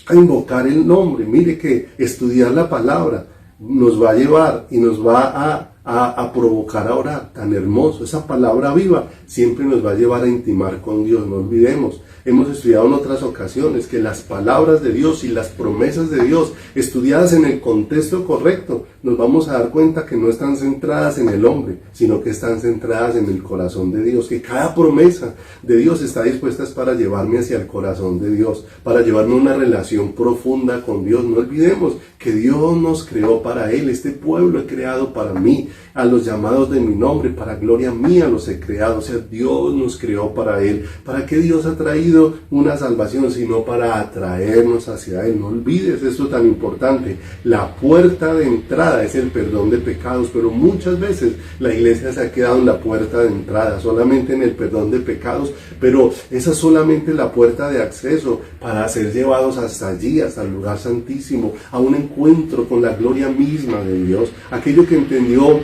a invocar el nombre? Mire que estudiar la palabra nos va a llevar y nos va a provocar a orar. Tan hermoso, esa palabra viva siempre nos va a llevar a intimar con Dios. No olvidemos, hemos estudiado en otras ocasiones que las palabras de Dios y las promesas de Dios, estudiadas en el contexto correcto, nos vamos a dar cuenta que no están centradas en el hombre, sino que están centradas en el corazón de Dios, que cada promesa de Dios está dispuesta para llevarme hacia el corazón de Dios, para llevarme a una relación profunda con Dios. No olvidemos que Dios nos creó para Él, este pueblo he creado para mí, a los llamados de mi nombre, para gloria mía los he creado. O sea, Dios nos creó para Él. ¿Para qué Dios ha traído una salvación? Sino para atraernos hacia Él. No olvides esto tan importante. La puerta de entrada es el perdón de pecados, pero muchas veces la iglesia se ha quedado en la puerta de entrada, solamente en el perdón de pecados, pero esa es solamente la puerta de acceso para ser llevados hasta allí, hasta el lugar santísimo, a un encuentro con la gloria misma de Dios, aquello que entendió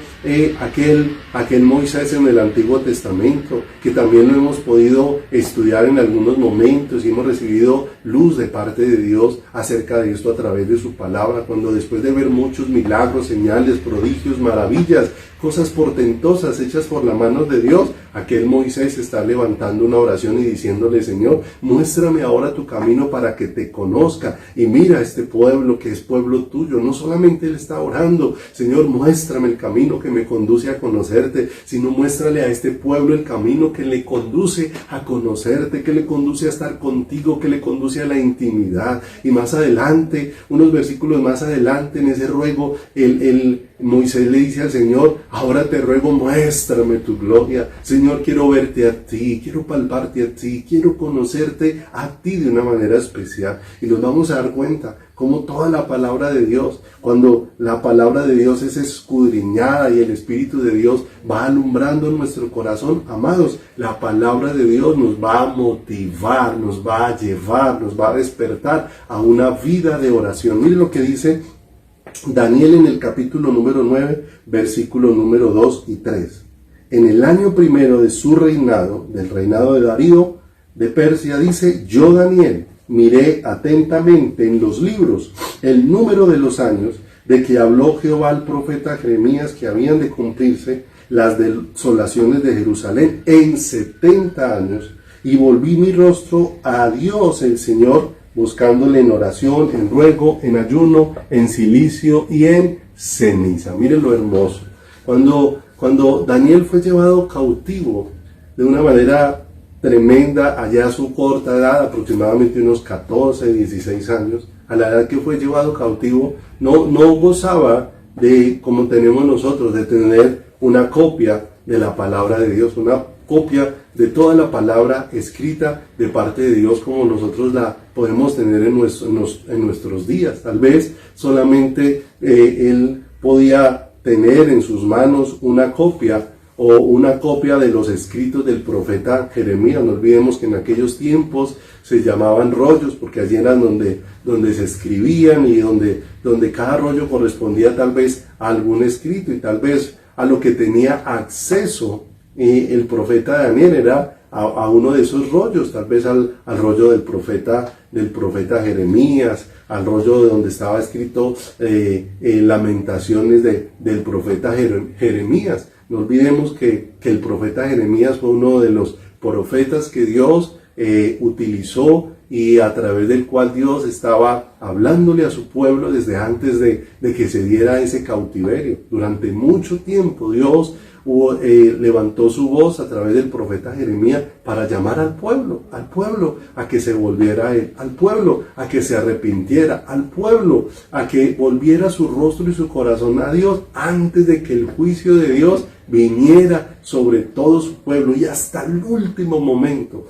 aquel Moisés en el Antiguo Testamento, que también lo hemos podido estudiar en algunos momentos y hemos recibido luz de parte de Dios acerca de esto a través de su palabra, cuando después de ver muchos milagros, señales, prodigios, maravillas, cosas portentosas hechas por la mano de Dios, aquel Moisés está levantando una oración y diciéndole: Señor, muéstrame ahora tu camino para que te conozca, y mira este pueblo que es pueblo tuyo. No solamente él está orando: Señor, muéstrame el camino que me conduce a conocerte, sino muéstrale a este pueblo el camino que le conduce a conocerte, que le conduce a estar contigo, que le conduce a la intimidad. Y más adelante, unos versículos más adelante, en ese ruego, Moisés le dice al Señor: ahora te ruego, muéstrame tu gloria. Señor, quiero verte a ti, quiero palparte a ti, quiero conocerte a ti de una manera especial. Y nos vamos a dar cuenta como toda la palabra de Dios, cuando la palabra de Dios es escudriñada y el Espíritu de Dios va alumbrando nuestro corazón, amados, la palabra de Dios nos va a motivar, nos va a llevar, nos va a despertar a una vida de oración. Mire lo que dice Daniel en el capítulo número 9, versículo número 2 y 3. En el año primero de su reinado, del reinado de Darío de Persia, dice: yo, Daniel, miré atentamente en los libros el número de los años de que habló Jehová al profeta Jeremías, que habían de cumplirse las desolaciones de Jerusalén en 70 años, y volví mi rostro a Dios el Señor, buscándole en oración, en ruego, en ayuno, en cilicio y en ceniza. Miren lo hermoso. Cuando Daniel fue llevado cautivo de una manera tremenda, allá a su corta edad, aproximadamente unos 14, 16 años, a la edad que fue llevado cautivo, no gozaba de, como tenemos nosotros, de tener una copia de la palabra de Dios, una copia de toda la palabra escrita de parte de Dios como nosotros la podemos tener en nuestros días. Tal vez solamente él podía tener en sus manos una copia de los escritos del profeta Jeremías. No olvidemos que en aquellos tiempos se llamaban rollos, porque allí eran donde se escribían y donde cada rollo correspondía tal vez a algún escrito y tal vez a lo que tenía acceso el profeta Daniel era a uno de esos rollos, tal vez al rollo del profeta Jeremías, al rollo de donde estaba escrito lamentaciones del profeta Jeremías. No olvidemos que el profeta Jeremías fue uno de los profetas que Dios utilizó y a través del cual Dios estaba hablándole a su pueblo desde antes de que se diera ese cautiverio. Durante mucho tiempo Dios levantó su voz a través del profeta Jeremías para llamar al pueblo a que se volviera a él, al pueblo a que se arrepintiera, al pueblo a que volviera su rostro y su corazón a Dios antes de que el juicio de Dios viniera sobre todo su pueblo. Y hasta el último momento,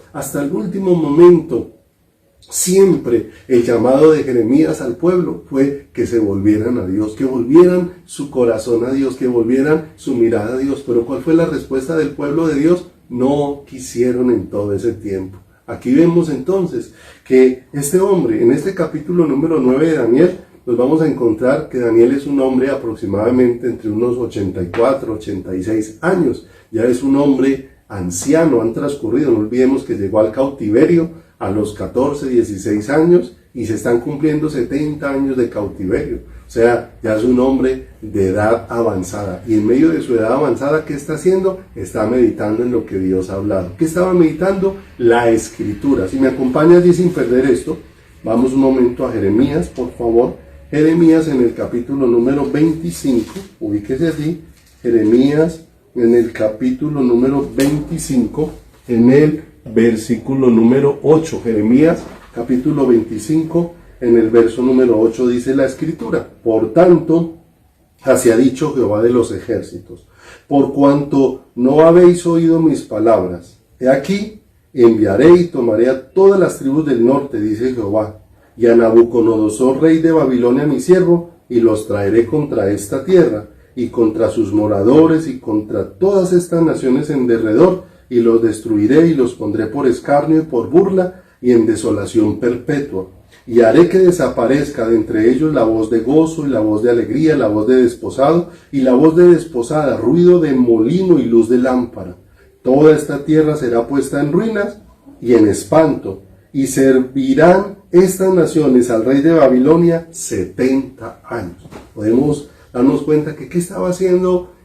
siempre el llamado de Jeremías al pueblo fue que se volvieran a Dios, que volvieran su corazón a Dios, que volvieran su mirada a Dios. Pero ¿cuál fue la respuesta del pueblo de Dios? No quisieron en todo ese tiempo. Aquí vemos entonces que este hombre, en este capítulo número 9 de Daniel, nos vamos a encontrar que Daniel es un hombre aproximadamente entre unos 84, 86 años. Ya es un hombre anciano, han transcurrido, no olvidemos que llegó al cautiverio a los 14, 16 años y se están cumpliendo 70 años de cautiverio. O sea, ya es un hombre de edad avanzada. Y en medio de su edad avanzada, ¿qué está haciendo? Está meditando en lo que Dios ha hablado. ¿Qué estaba meditando? La Escritura. Si me acompañas y sin perder esto, vamos un momento a Jeremías, por favor. Jeremías en el capítulo número 25, ubíquese allí. Jeremías en el capítulo número 25, en el versículo número 8, Jeremías capítulo 25, en el verso número 8 dice la Escritura: por tanto, así ha dicho Jehová de los ejércitos, por cuanto no habéis oído mis palabras, he aquí, enviaré y tomaré a todas las tribus del norte, dice Jehová, y a Nabucodonosor, rey de Babilonia, mi siervo, y los traeré contra esta tierra, y contra sus moradores, y contra todas estas naciones en derredor, y los destruiré y los pondré por escarnio y por burla y en desolación perpetua. Y haré que desaparezca de entre ellos la voz de gozo y la voz de alegría, la voz de desposado y la voz de desposada, ruido de molino y luz de lámpara. Toda esta tierra será puesta en ruinas y en espanto, y servirán estas naciones al rey de Babilonia 70 años. Podemos darnos cuenta que ¿qué estaba haciendo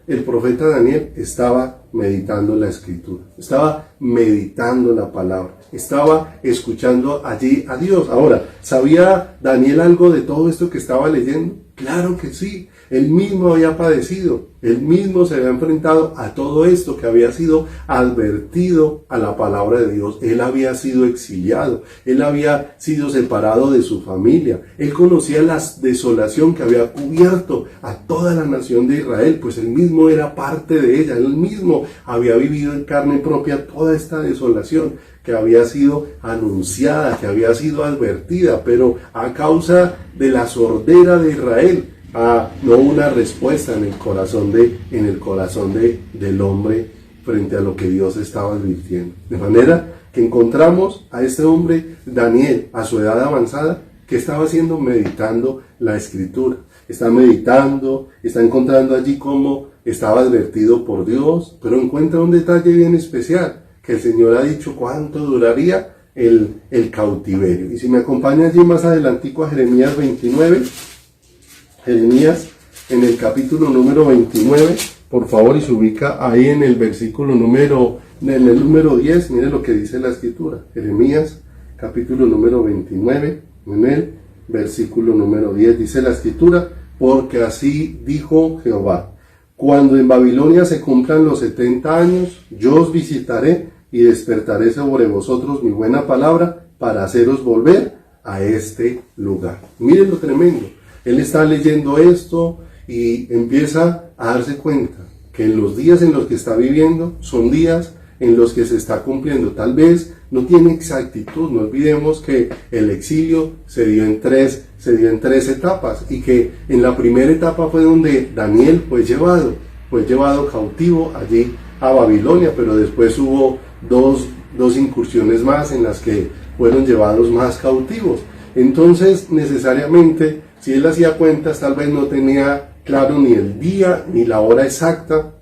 el profeta Daniel? Estaba meditando la Escritura, estaba meditando la palabra, estaba escuchando allí a Dios. Ahora, ¿sabía Daniel algo de todo esto que estaba leyendo? Claro que sí. Él mismo había padecido, él mismo se había enfrentado a todo esto, que había sido advertido a la palabra de Dios. Él había sido exiliado, él había sido separado de su familia, él conocía la desolación que había cubierto a toda la nación de Israel, pues él mismo era parte de ella, él mismo había vivido en carne propia toda esta desolación que había sido anunciada, que había sido advertida, pero a causa de la sordera de Israel, no una respuesta en el corazón del hombre frente a lo que Dios estaba advirtiendo. De manera que encontramos a este hombre, Daniel, a su edad avanzada, que estaba haciendo, meditando la Escritura. Está meditando, está encontrando allí cómo estaba advertido por Dios, pero encuentra un detalle bien especial, que el Señor ha dicho cuánto duraría el cautiverio. Y si me acompaña allí más adelantico a Jeremías 29, Jeremías en el capítulo número 29, por favor, y se ubica ahí en el versículo número 10, mire lo que dice la Escritura. Jeremías capítulo número 29, en el versículo número 10, dice la escritura: porque así dijo Jehová, cuando en Babilonia se cumplan los 70 años, yo os visitaré y despertaré sobre vosotros mi buena palabra para haceros volver a este lugar. Miren lo tremendo. Él está leyendo esto y empieza a darse cuenta que en los días en los que está viviendo son días en los que se está cumpliendo. Tal vez no tiene exactitud. No olvidemos que el exilio se dio en tres etapas, y que en la primera etapa fue donde Daniel fue llevado cautivo allí a Babilonia, pero después hubo dos incursiones más en las que fueron llevados más cautivos. Entonces, necesariamente, si él hacía cuentas, tal vez no tenía claro ni el día ni la hora exacta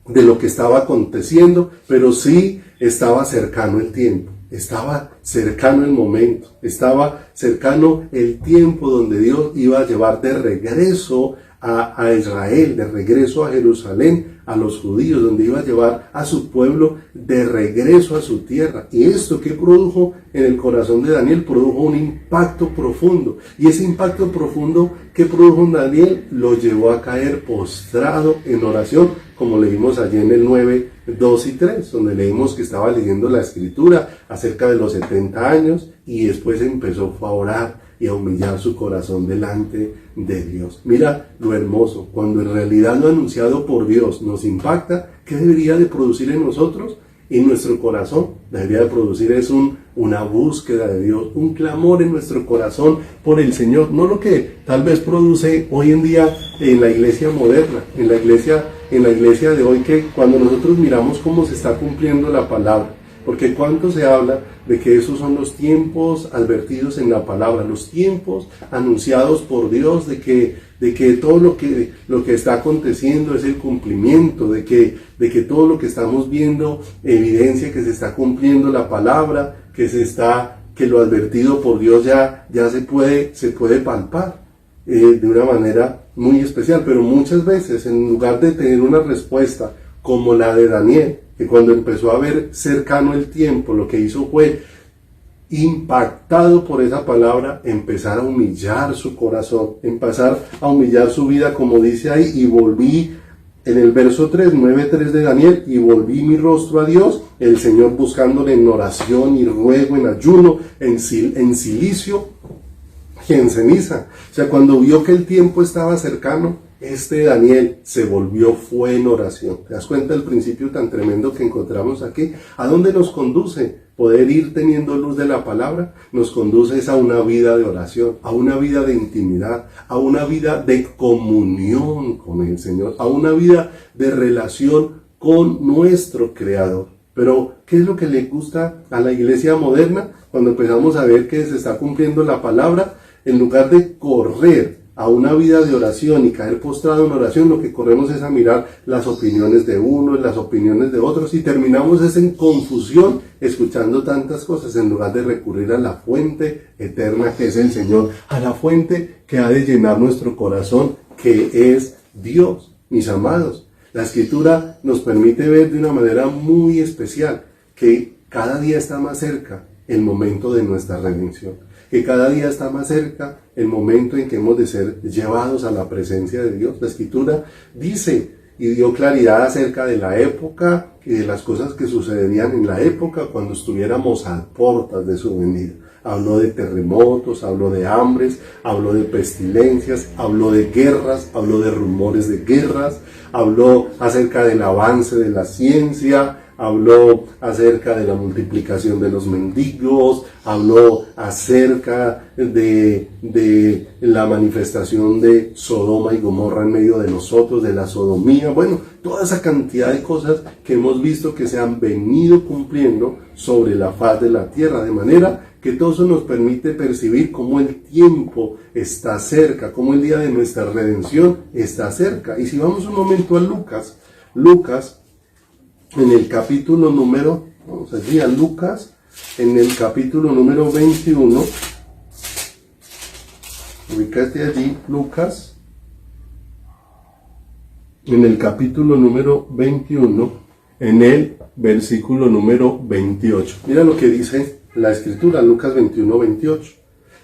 de lo que estaba aconteciendo, pero sí estaba cercano el tiempo, estaba cercano el momento, estaba cercano el tiempo donde Dios iba a llevar de regreso a Israel, de regreso a Jerusalén, a los judíos, donde iba a llevar a su pueblo de regreso a su tierra. Y esto que produjo en el corazón de Daniel, produjo un impacto profundo. Y ese impacto profundo que produjo en Daniel lo llevó a caer postrado en oración, como leímos allí en el 9, 2 y 3, donde leímos que estaba leyendo la escritura acerca de los 70 años y después empezó a orar y a humillar su corazón delante de Dios. Mira lo hermoso, cuando en realidad lo anunciado por Dios nos impacta, ¿qué debería de producir en nosotros? En nuestro corazón debería de producir es una búsqueda de Dios, un clamor en nuestro corazón por el Señor, no lo que tal vez produce hoy en día en la iglesia moderna, en la iglesia de hoy, que cuando nosotros miramos cómo se está cumpliendo la palabra, porque cuánto se habla de que esos son los tiempos advertidos en la palabra, los tiempos anunciados por Dios, de que todo lo que está aconteciendo es el cumplimiento, de que todo lo que estamos viendo evidencia que se está cumpliendo la palabra, que lo advertido por Dios ya se puede palpar de una manera muy especial. Pero muchas veces, en lugar de tener una respuesta como la de Daniel, que cuando empezó a ver cercano el tiempo, lo que hizo fue, impactado por esa palabra, empezar a humillar su corazón, empezar a humillar su vida, como dice ahí: y volví, en el verso 3, 9:3 de Daniel, y volví mi rostro a Dios, el Señor, buscándole en oración y ruego, en ayuno, en silicio y en ceniza. O sea, cuando vio que el tiempo estaba cercano, Daniel fue en oración. ¿Te das cuenta del principio tan tremendo que encontramos aquí? ¿A dónde nos conduce poder ir teniendo luz de la palabra? Nos conduce a una vida de oración, a una vida de intimidad, a una vida de comunión con el Señor, a una vida de relación con nuestro Creador. Pero, ¿qué es lo que le gusta a la iglesia moderna? Cuando empezamos a ver que se está cumpliendo la palabra, en lugar de correr a una vida de oración y caer postrado en oración, lo que corremos es a mirar las opiniones de uno, las opiniones de otros, y terminamos en confusión, escuchando tantas cosas, en lugar de recurrir a la fuente eterna que es el Señor, a la fuente que ha de llenar nuestro corazón, que es Dios. Mis amados, la Escritura nos permite ver de una manera muy especial que cada día está más cerca el momento de nuestra redención, que cada día está más cerca el momento en que hemos de ser llevados a la presencia de Dios. La Escritura dice y dio claridad acerca de la época y de las cosas que sucederían en la época cuando estuviéramos a puertas de su venida. Habló de terremotos, habló de hambres, habló de pestilencias, habló de guerras, habló de rumores de guerras, habló acerca del avance de la ciencia, habló acerca de la multiplicación de los mendigos, habló acerca de la manifestación de Sodoma y Gomorra en medio de nosotros, de la sodomía. Bueno, toda esa cantidad de cosas que hemos visto que se han venido cumpliendo sobre la faz de la tierra, de manera que todo eso nos permite percibir cómo el tiempo está cerca, cómo el día de nuestra redención está cerca. Y si vamos un momento a Lucas, en el capítulo número, vamos allí a Lucas, en el capítulo número 21, ubícate allí, Lucas, en el capítulo número 21, en el versículo número 28. Mira lo que dice la escritura, Lucas 21:28.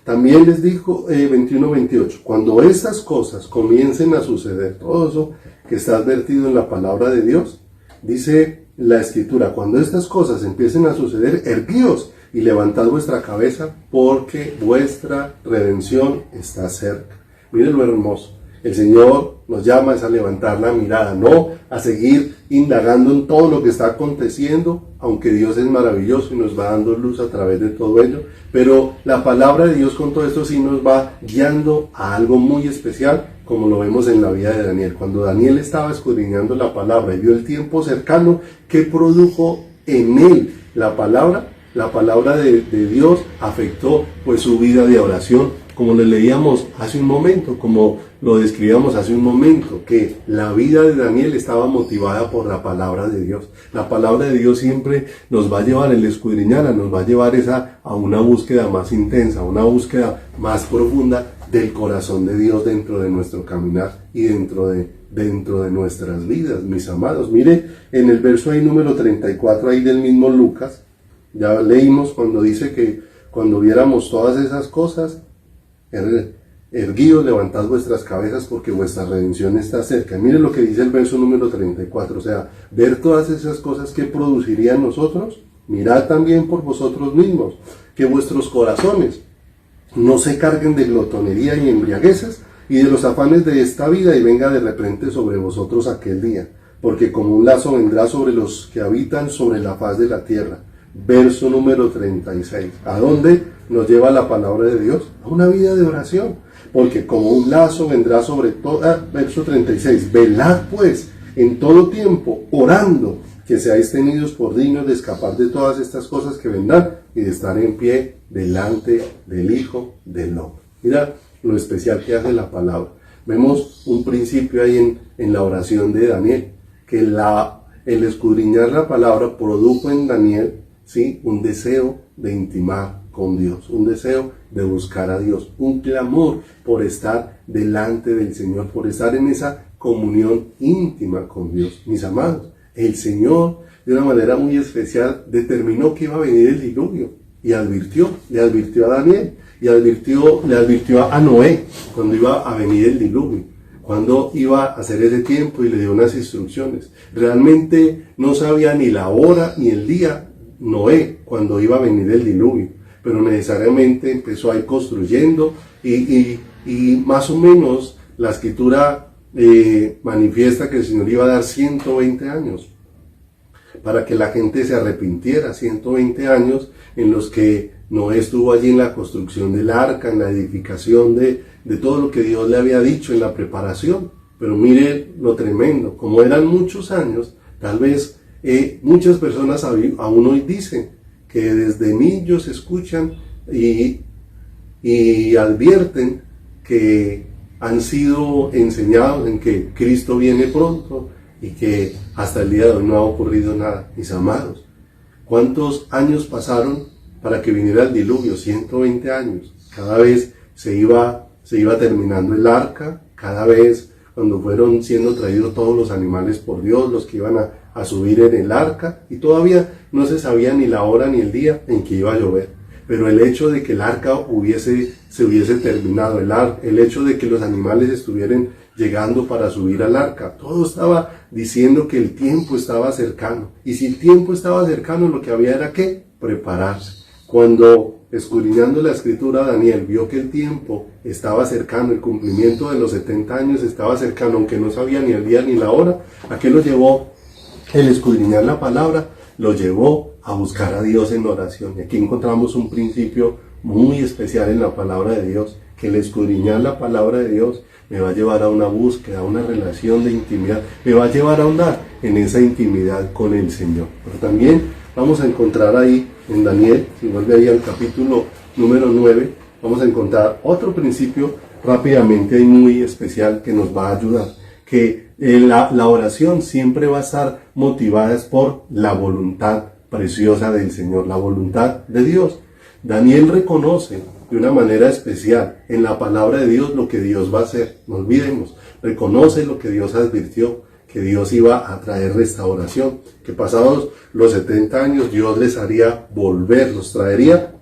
También les dijo 21:28, cuando estas cosas comiencen a suceder, todo eso que está advertido en la palabra de Dios, dice la escritura, cuando estas cosas empiecen a suceder, erguíos y levantad vuestra cabeza, porque vuestra redención está cerca. Miren lo hermoso. El Señor nos llama a levantar la mirada, no a seguir indagando en todo lo que está aconteciendo, aunque Dios es maravilloso y nos va dando luz a través de todo ello, pero la palabra de Dios con todo esto sí nos va guiando a algo muy especial, como lo vemos en la vida de Daniel. Cuando Daniel estaba escudriñando la palabra y vio el tiempo cercano, ¿qué produjo en él la palabra? La palabra de Dios afectó pues su vida de oración, como le leíamos hace un momento, como lo describíamos hace un momento, que la vida de Daniel estaba motivada por la palabra de Dios. La palabra de Dios siempre nos va a llevar, el escudriñarla, nos va a llevar a una búsqueda más intensa, una búsqueda más profunda del corazón de Dios dentro de nuestro caminar y dentro de nuestras vidas, mis amados. Mire, en el verso ahí número 34 ahí del mismo Lucas, ya leímos cuando dice que cuando viéramos todas esas cosas, erguíos, levantad vuestras cabezas porque vuestra redención está cerca. Miren lo que dice el verso número 34, o sea, ver todas esas cosas que producirían nosotros, mirad también por vosotros mismos, que vuestros corazones no se carguen de glotonería y embriaguezas y de los afanes de esta vida y venga de repente sobre vosotros aquel día, porque como un lazo vendrá sobre los que habitan sobre la faz de la tierra. Verso número 36. ¿A dónde nos lleva la palabra de Dios? A una vida de oración. Porque como un lazo vendrá sobre toda. Verso 36. Velad pues en todo tiempo, orando, que seáis tenidos por dignos de escapar de todas estas cosas que vendrán y de estar en pie delante del Hijo del Hombre. Mira lo especial que hace la palabra. Vemos un principio ahí en la oración de Daniel, que el escudriñar la palabra produjo en Daniel, ¿sí?, un deseo de intimar con Dios, un deseo de buscar a Dios, un clamor por estar delante del Señor, por estar en esa comunión íntima con Dios. Mis amados, el Señor de una manera muy especial determinó que iba a venir el diluvio y le advirtió a Daniel y le advirtió a Noé cuando iba a venir el diluvio, cuando iba a hacer ese tiempo, y le dio unas instrucciones. Realmente no sabía ni la hora ni el día Noé cuando iba a venir el diluvio, pero necesariamente empezó a ir construyendo y más o menos la escritura manifiesta que el Señor iba a dar 120 años para que la gente se arrepintiera, 120 años en los que Noé estuvo allí en la construcción del arca, en la edificación de todo lo que Dios le había dicho, en la preparación. Pero mire lo tremendo, como eran muchos años, tal vez muchas personas aún hoy dicen que desde niños escuchan y advierten que han sido enseñados en que Cristo viene pronto y que hasta el día de hoy no ha ocurrido nada. Mis amados, ¿cuántos años pasaron para que viniera el diluvio? 120 años. Cada vez se iba terminando el arca, cada vez cuando fueron siendo traídos todos los animales por Dios, los que iban a subir en el arca, y todavía no se sabía ni la hora ni el día en que iba a llover. Pero el hecho de que el arca se hubiese terminado, el hecho de que los animales estuvieran llegando para subir al arca, todo estaba diciendo que el tiempo estaba cercano. Y si el tiempo estaba cercano, lo que había era que prepararse. Cuando, escudriñando la escritura, Daniel vio que el tiempo estaba cercano, el cumplimiento de los 70 años estaba cercano, aunque no sabía ni el día ni la hora, ¿a qué lo llevó? El escudriñar la palabra lo llevó a buscar a Dios en oración. Y aquí encontramos un principio muy especial en la palabra de Dios, que el escudriñar la palabra de Dios me va a llevar a una búsqueda, a una relación de intimidad, me va a llevar a ahondar en esa intimidad con el Señor. Pero también vamos a encontrar ahí en Daniel, si vuelve ahí al capítulo número 9, vamos a encontrar otro principio rápidamente y muy especial que nos va a ayudar, que la oración siempre va a estar motivada por la voluntad preciosa del Señor, la voluntad de Dios. Daniel reconoce de una manera especial en la palabra de Dios lo que Dios va a hacer. No olvidemos, reconoce lo que Dios advirtió, que Dios iba a traer restauración, que pasados los 70 años Dios les haría volver, los traería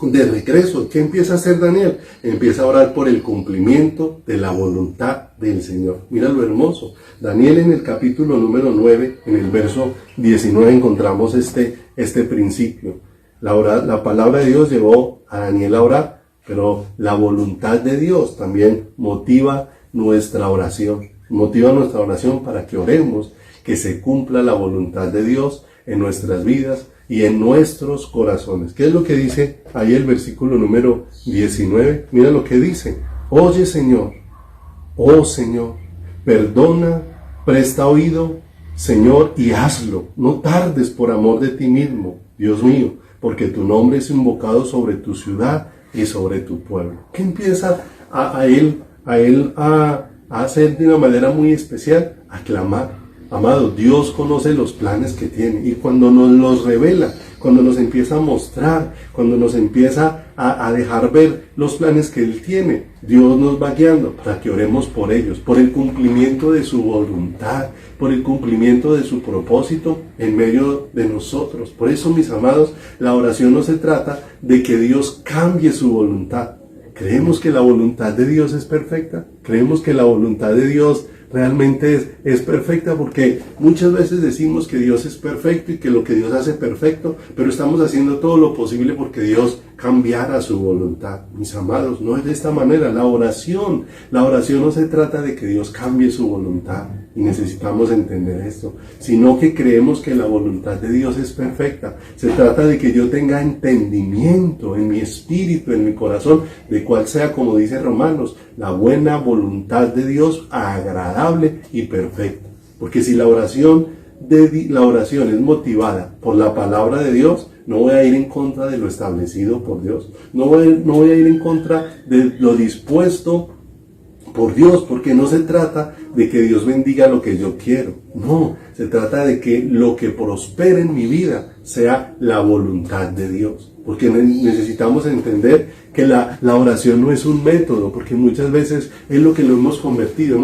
de regreso. ¿Qué empieza a hacer Daniel? Empieza a orar por el cumplimiento de la voluntad del Señor. Mira lo hermoso. Daniel, en el capítulo número 9, en el verso 19, encontramos este principio. La palabra de Dios llevó a Daniel a orar, pero la voluntad de Dios también motiva nuestra oración. Motiva nuestra oración para que oremos, que se cumpla la voluntad de Dios en nuestras vidas y en nuestros corazones. ¿Qué es lo que dice ahí el versículo número 19? Mira lo que dice. Oye, Señor, oh Señor, perdona, presta oído, Señor, y hazlo. No tardes por amor de ti mismo, Dios mío, porque tu nombre es invocado sobre tu ciudad y sobre tu pueblo. ¿Qué empieza a él a hacer de una manera muy especial? A clamar. Amado, Dios conoce los planes que tiene, y cuando nos los revela, cuando nos empieza a mostrar, cuando nos empieza a dejar ver los planes que Él tiene, Dios nos va guiando para que oremos por ellos, por el cumplimiento de su voluntad, por el cumplimiento de su propósito en medio de nosotros. Por eso, mis amados, la oración no se trata de que Dios cambie su voluntad. ¿Creemos que la voluntad de Dios es perfecta? ¿Creemos que la voluntad de Dios realmente es perfecta? Porque muchas veces decimos que Dios es perfecto y que lo que Dios hace perfecto, pero estamos haciendo todo lo posible porque Dios cambiara su voluntad. Mis amados, no es de esta manera. La oración no se trata de que Dios cambie su voluntad, y necesitamos entender esto, sino que creemos que la voluntad de Dios es perfecta. Se trata de que yo tenga entendimiento en mi espíritu, en mi corazón, de cuál sea, como dice Romanos, la buena voluntad de Dios, agradable y perfecta. Porque si la oración es motivada por la palabra de Dios, no voy a ir en contra de lo establecido por Dios. No voy a ir en contra de lo dispuesto por Dios, porque no se trata de que Dios bendiga lo que yo quiero. No, se trata de que lo que prospere en mi vida sea la voluntad de Dios. Porque necesitamos entender que la oración no es un método, porque muchas veces es lo que lo hemos convertido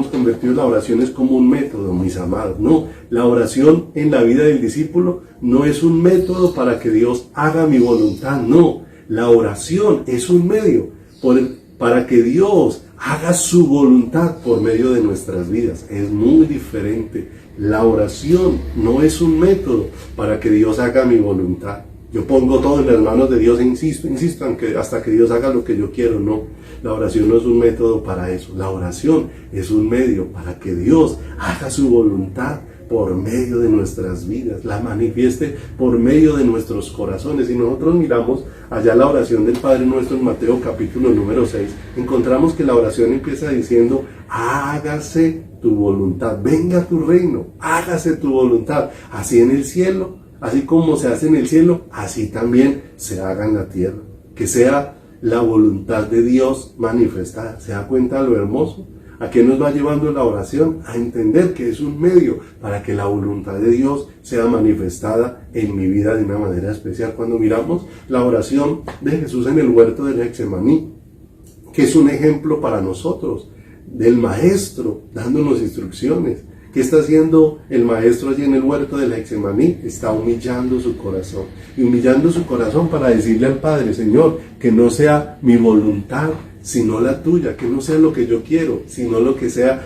la oración es como un método, mis amados. No, la oración en la vida del discípulo no es un método para que Dios haga mi voluntad. No, la oración es un medio para que Dios haga su voluntad por medio de nuestras vidas. Es muy diferente. La oración no es un método para que Dios haga mi voluntad. Yo pongo todo en las manos de Dios e insisto hasta que Dios haga lo que yo quiero. No, la oración no es un método para eso. La oración es un medio para que Dios haga su voluntad por medio de nuestras vidas, la manifieste por medio de nuestros corazones. Y nosotros miramos allá la oración del Padre Nuestro en Mateo capítulo número 6, encontramos que la oración empieza diciendo: hágase tu voluntad, venga tu reino, hágase tu voluntad, así en el cielo, así como se hace en el cielo, así también se haga en la tierra. Que sea la voluntad de Dios manifestada. ¿Se da cuenta lo hermoso? ¿A qué nos va llevando la oración? A entender que es un medio para que la voluntad de Dios sea manifestada en mi vida de una manera especial. Cuando miramos la oración de Jesús en el huerto del Getsemaní, que es un ejemplo para nosotros, del Maestro dándonos instrucciones. ¿Qué está haciendo el Maestro allí en el huerto del Getsemaní? Está humillando su corazón. Y humillando su corazón para decirle al Padre: Señor, que no sea mi voluntad, sino la tuya, que no sea lo que yo quiero, sino lo que sea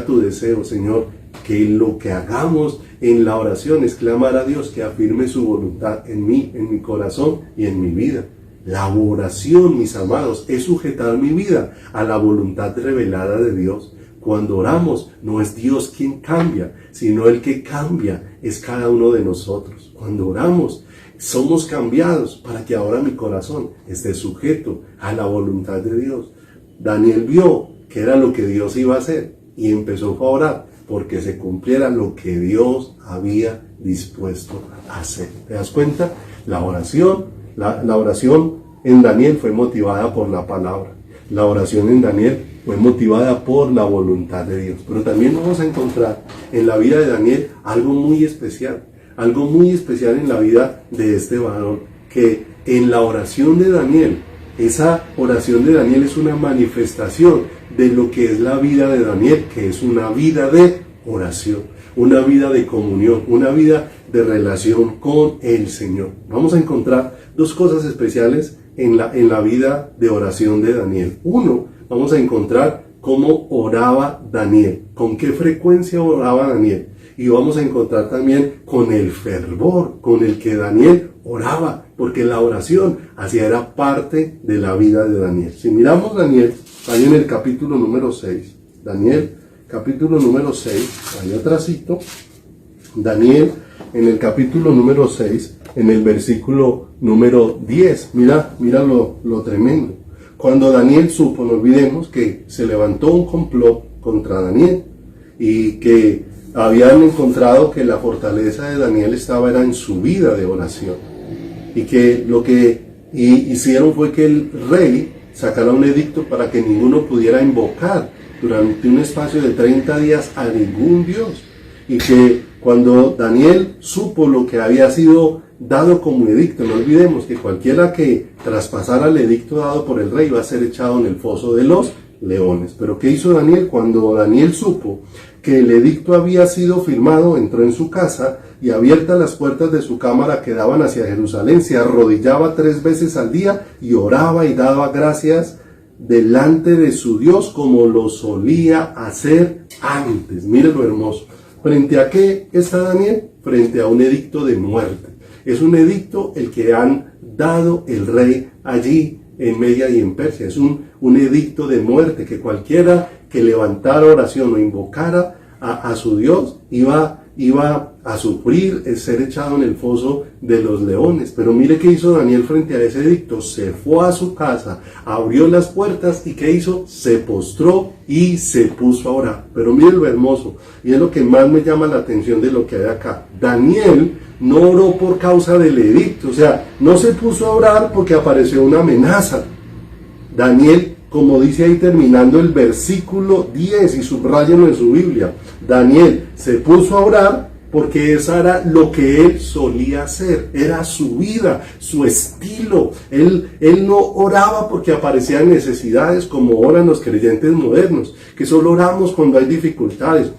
tu deseo, Señor. Que lo que hagamos en la oración es clamar a Dios que afirme su voluntad en mí, en mi corazón y en mi vida. La oración, mis amados, es sujetar mi vida a la voluntad revelada de Dios. Cuando oramos, no es Dios quien cambia, sino el que cambia es cada uno de nosotros. Cuando oramos, somos cambiados para que ahora mi corazón esté sujeto a la voluntad de Dios. Daniel vio que era lo que Dios iba a hacer y empezó a orar porque se cumpliera lo que Dios había dispuesto a hacer. ¿Te das cuenta? La oración en Daniel fue motivada por la palabra. La oración en Daniel fue motivada por la voluntad de Dios. Pero también vamos a encontrar en la vida de Daniel algo muy especial en la vida de este varón, que en la oración de Daniel, esa oración de Daniel es una manifestación de lo que es la vida de Daniel, que es una vida de oración, una vida de comunión, una vida de relación con el Señor. Vamos a encontrar dos cosas especiales en la vida de oración de Daniel. Uno, vamos a encontrar cómo oraba Daniel, con qué frecuencia oraba Daniel. Y vamos a encontrar también con el fervor con el que Daniel oraba, porque la oración así era parte de la vida de Daniel. Si miramos Daniel, ahí en el capítulo número 6, Daniel, capítulo número 6, ahí atrásito, Daniel, en el capítulo número 6, en el versículo número 10, mira lo tremendo. Cuando Daniel supo, no olvidemos que se levantó un complot contra Daniel y que habían encontrado que la fortaleza de Daniel era en su vida de oración, y que lo que hicieron fue que el rey sacara un edicto para que ninguno pudiera invocar durante un espacio de 30 días a ningún Dios, y que cuando Daniel supo lo que había sido dado como edicto, no olvidemos que cualquiera que traspasara el edicto dado por el rey iba a ser echado en el foso de los leones. Pero ¿qué hizo Daniel? Cuando Daniel supo que el edicto había sido firmado, entró en su casa y, abiertas las puertas de su cámara que daban hacia Jerusalén, se arrodillaba 3 veces al día y oraba y daba gracias delante de su Dios como lo solía hacer antes. Mire lo hermoso. ¿Frente a qué está Daniel? Frente a un edicto de muerte. Es un edicto el que han dado el rey allí en Media y en Persia. Es un edicto de muerte, que cualquiera que levantara oración o invocara a su Dios iba a sufrir el ser echado en el foso de los leones. Pero mire qué hizo Daniel frente a ese edicto. Se fue a su casa, abrió las puertas y ¿qué hizo? Se postró y se puso a orar. Pero mire lo hermoso, y es lo que más me llama la atención de lo que hay acá. Daniel no oró por causa del edicto, o sea, no se puso a orar porque apareció una amenaza. Daniel, como dice ahí terminando el versículo 10, y subráyenlo en su Biblia, Daniel se puso a orar porque eso era lo que él solía hacer, era su vida, su estilo. Él no oraba porque aparecían necesidades como oran los creyentes modernos, que solo oramos cuando hay dificultades.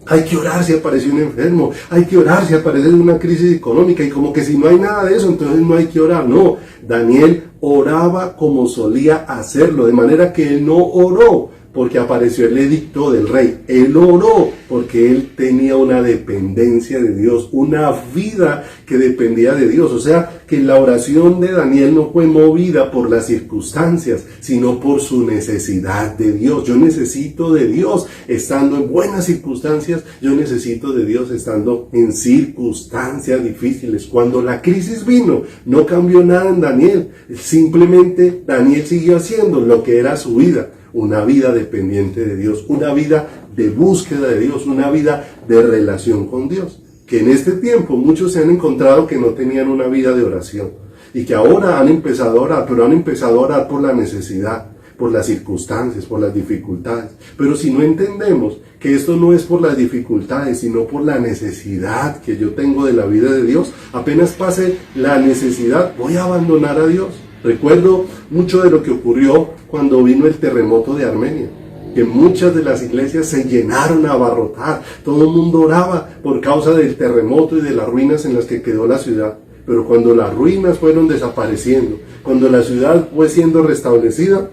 Hay que orar si aparece un enfermo, hay que orar si aparece una crisis económica, y como que si no hay nada de eso, entonces no hay que orar. No, Daniel oraba como solía hacerlo, de manera que él no oró porque apareció el edicto del rey. Él oró porque él tenía una dependencia de Dios, una vida que dependía de Dios. O sea, que la oración de Daniel no fue movida por las circunstancias, sino por su necesidad de Dios. Yo necesito de Dios estando en buenas circunstancias, yo necesito de Dios estando en circunstancias difíciles. Cuando la crisis vino, no cambió nada en Daniel, simplemente Daniel siguió haciendo lo que era su vida. Una vida dependiente de Dios, una vida de búsqueda de Dios, una vida de relación con Dios. Que en este tiempo muchos se han encontrado que no tenían una vida de oración y que ahora han empezado a orar, pero han empezado a orar por la necesidad, por las circunstancias, por las dificultades. Pero si no entendemos que esto no es por las dificultades, sino por la necesidad que yo tengo de la vida de Dios, apenas pase la necesidad, voy a abandonar a Dios. Recuerdo mucho de lo que ocurrió cuando vino el terremoto de Armenia, que muchas de las iglesias se llenaron a abarrotar, todo el mundo oraba por causa del terremoto y de las ruinas en las que quedó la ciudad. Pero cuando las ruinas fueron desapareciendo, cuando la ciudad fue siendo restablecida,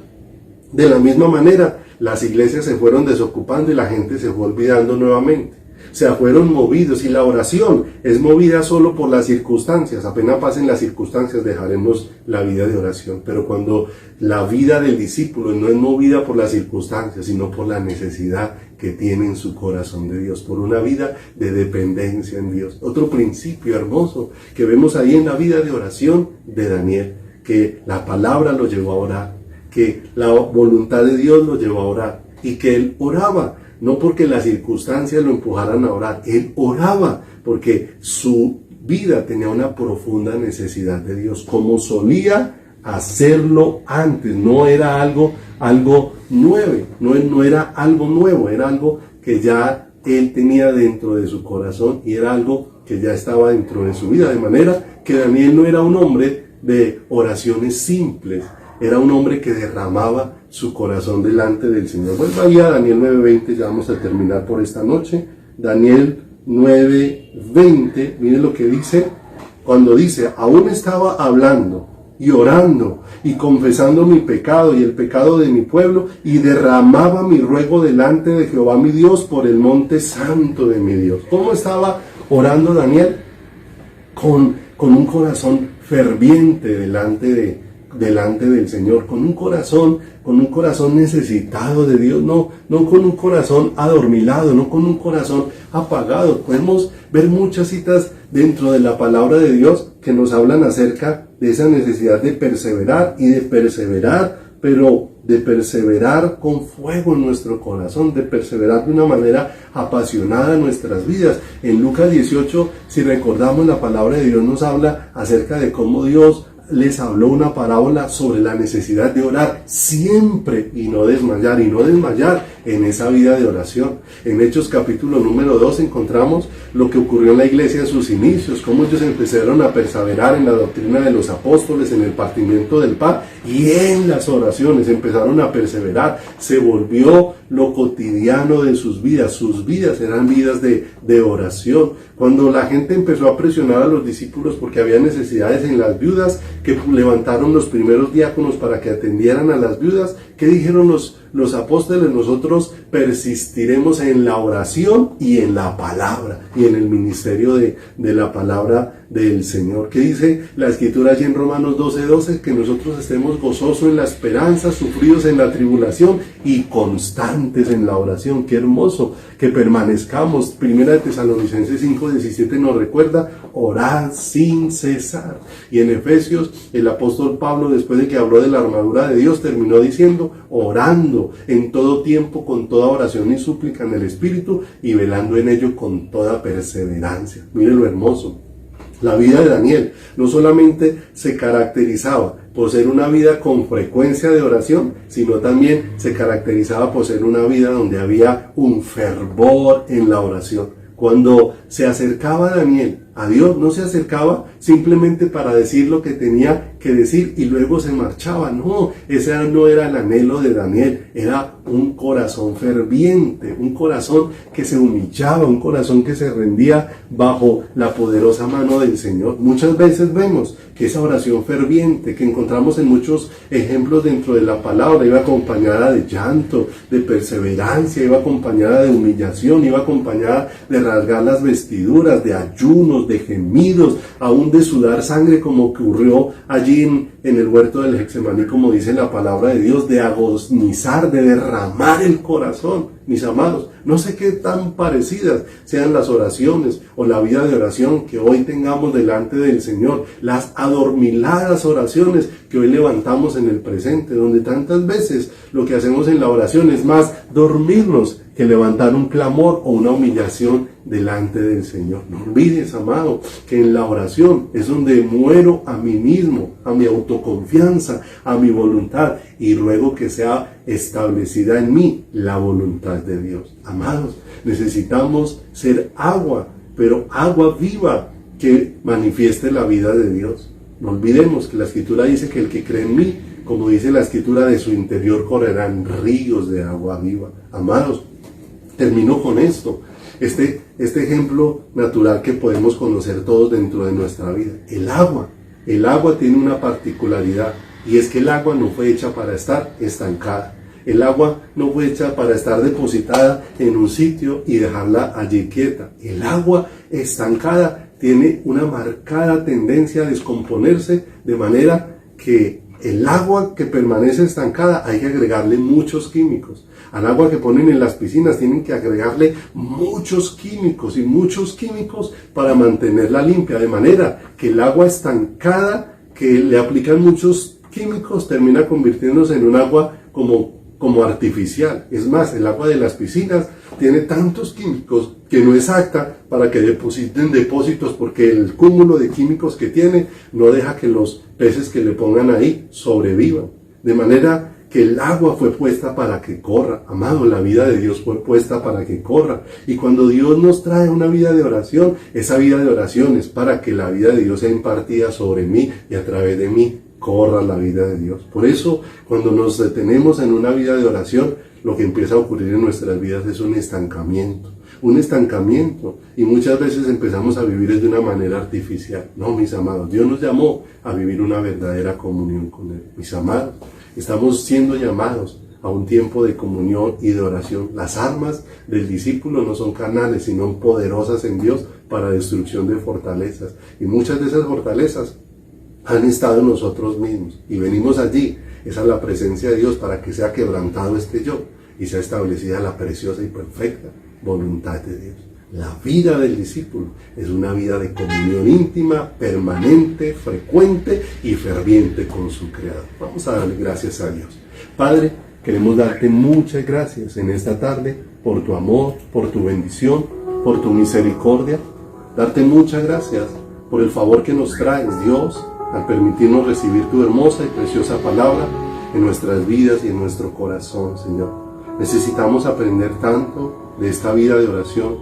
de la misma manera las iglesias se fueron desocupando y la gente se fue olvidando nuevamente. O sea, fueron movidos, y la oración es movida solo por las circunstancias. Apenas pasen las circunstancias dejaremos la vida de oración. Pero cuando la vida del discípulo no es movida por las circunstancias, sino por la necesidad que tiene en su corazón de Dios, por una vida de dependencia en Dios. Otro principio hermoso que vemos ahí en la vida de oración de Daniel, que la palabra lo llevó a orar, que la voluntad de Dios lo llevó a orar, y que él oraba. No porque las circunstancias lo empujaran a orar, él oraba porque su vida tenía una profunda necesidad de Dios, como solía hacerlo antes. No era algo nuevo, no era algo nuevo, era algo que ya él tenía dentro de su corazón y era algo que ya estaba dentro de su vida. De manera que Daniel no era un hombre de oraciones simples, era un hombre que derramaba su corazón delante del Señor. Vuelva ahí a Daniel 9:20, ya vamos a terminar por esta noche. Daniel 9:20, miren lo que dice, cuando dice, aún estaba hablando y orando y confesando mi pecado y el pecado de mi pueblo, y derramaba mi ruego delante de Jehová mi Dios por el monte santo de mi Dios. ¿Cómo estaba orando Daniel? Con un corazón ferviente delante del Señor, con un corazón necesitado de Dios, no con un corazón adormilado, no con un corazón apagado. Podemos ver muchas citas dentro de la palabra de Dios que nos hablan acerca de esa necesidad de perseverar y de perseverar, pero de perseverar con fuego en nuestro corazón, de perseverar de una manera apasionada en nuestras vidas. En Lucas 18, si recordamos, la palabra de Dios nos habla acerca de cómo Dios les habló una parábola sobre la necesidad de orar siempre y no desmayar en esa vida de oración. En Hechos capítulo número 2 encontramos lo que ocurrió en la iglesia en sus inicios, cómo ellos empezaron a perseverar en la doctrina de los apóstoles, en el partimiento del pan y en las oraciones. Empezaron a perseverar, se volvió lo cotidiano de sus vidas eran vidas de oración. Cuando la gente empezó a presionar a los discípulos porque había necesidades en las viudas, que levantaron los primeros diáconos para que atendieran a las viudas, ¿qué dijeron los apóstoles? Nosotros persistiremos en la oración y en la palabra y en el ministerio de la palabra del Señor. ¿Qué dice la escritura allí en Romanos 12:12? Que nosotros estemos gozosos en la esperanza, sufridos en la tribulación y constantes en la oración. Qué hermoso que permanezcamos. Primera de Tesalonicenses 5:17 nos recuerda, orad sin cesar. Y en Efesios, el apóstol Pablo, después de que habló de la armadura de Dios, terminó diciendo, orando en todo tiempo con toda oración y súplica en el Espíritu y velando en ello con toda perseverancia. Mire lo hermoso. La vida de Daniel no solamente se caracterizaba por ser una vida con frecuencia de oración, sino también se caracterizaba por ser una vida donde había un fervor en la oración. Cuando se acercaba Daniel a Dios, no se acercaba simplemente para decir lo que tenía que decir y luego se marchaba. No, ese no era el anhelo de Daniel, era un corazón ferviente, un corazón que se humillaba, un corazón que se rendía bajo la poderosa mano del Señor. Muchas veces vemos que esa oración ferviente que encontramos en muchos ejemplos dentro de la palabra iba acompañada de llanto, de perseverancia, iba acompañada de humillación, iba acompañada de rasgar las vestiduras, de ayunos, de gemidos, aún de sudar sangre, como ocurrió allí en el huerto del Getsemaní, como dice la palabra de Dios, de agonizar, de derramar el corazón. Mis amados, no sé qué tan parecidas sean las oraciones o la vida de oración que hoy tengamos delante del Señor, las adormiladas oraciones que hoy levantamos en el presente, donde tantas veces lo que hacemos en la oración es más dormirnos que levantar un clamor o una humillación delante del Señor. No olvides, amado, que en la oración es donde muero a mí mismo, a mi autoconfianza, a mi voluntad, y ruego que sea establecida en mí la voluntad de Dios. Amados, necesitamos ser agua, pero agua viva que manifieste la vida de Dios. No olvidemos que la Escritura dice que el que cree en mí, como dice la Escritura, de su interior correrán ríos de agua viva. Amados, termino con esto. Este ejemplo natural que podemos conocer todos dentro de nuestra vida. El agua tiene una particularidad, y es que el agua no fue hecha para estar estancada. El agua no fue hecha para estar depositada en un sitio y dejarla allí quieta. El agua estancada tiene una marcada tendencia a descomponerse, de manera que el agua que permanece estancada hay que agregarle muchos químicos. Al agua que ponen en las piscinas tienen que agregarle muchos químicos para mantenerla limpia, de manera que el agua estancada, que le aplican muchos químicos, termina convirtiéndose en un agua como artificial. Es más, el agua de las piscinas tiene tantos químicos que no es apta para que depositen depósitos, porque el cúmulo de químicos que tiene no deja que los peces que le pongan ahí sobrevivan. De manera que el agua fue puesta para que corra. Amado, la vida de Dios fue puesta para que corra. Y cuando Dios nos trae una vida de oración, esa vida de oración es para que la vida de Dios sea impartida sobre mí y a través de mí corra la vida de Dios. Por eso, cuando nos detenemos en una vida de oración, lo que empieza a ocurrir en nuestras vidas es un estancamiento. un estancamiento, y muchas veces empezamos a vivir de una manera artificial. No, mis amados, Dios nos llamó a vivir una verdadera comunión con Él. Mis amados, estamos siendo llamados a un tiempo de comunión y de oración. Las armas del discípulo no son carnales, sino poderosas en Dios para destrucción de fortalezas. Y muchas de esas fortalezas han estado en nosotros mismos. Y venimos allí, esa es la presencia de Dios, para que sea quebrantado este yo y sea establecida la preciosa y perfecta voluntad de Dios. La vida del discípulo es una vida de comunión íntima, permanente, frecuente y ferviente con su Creador. Vamos a darle gracias a Dios. Padre, queremos darte muchas gracias en esta tarde por tu amor, por tu bendición, por tu misericordia. Darte muchas gracias por el favor que nos traes, Dios, al permitirnos recibir tu hermosa y preciosa palabra en nuestras vidas y en nuestro corazón, Señor. Necesitamos aprender tanto de esta vida de oración,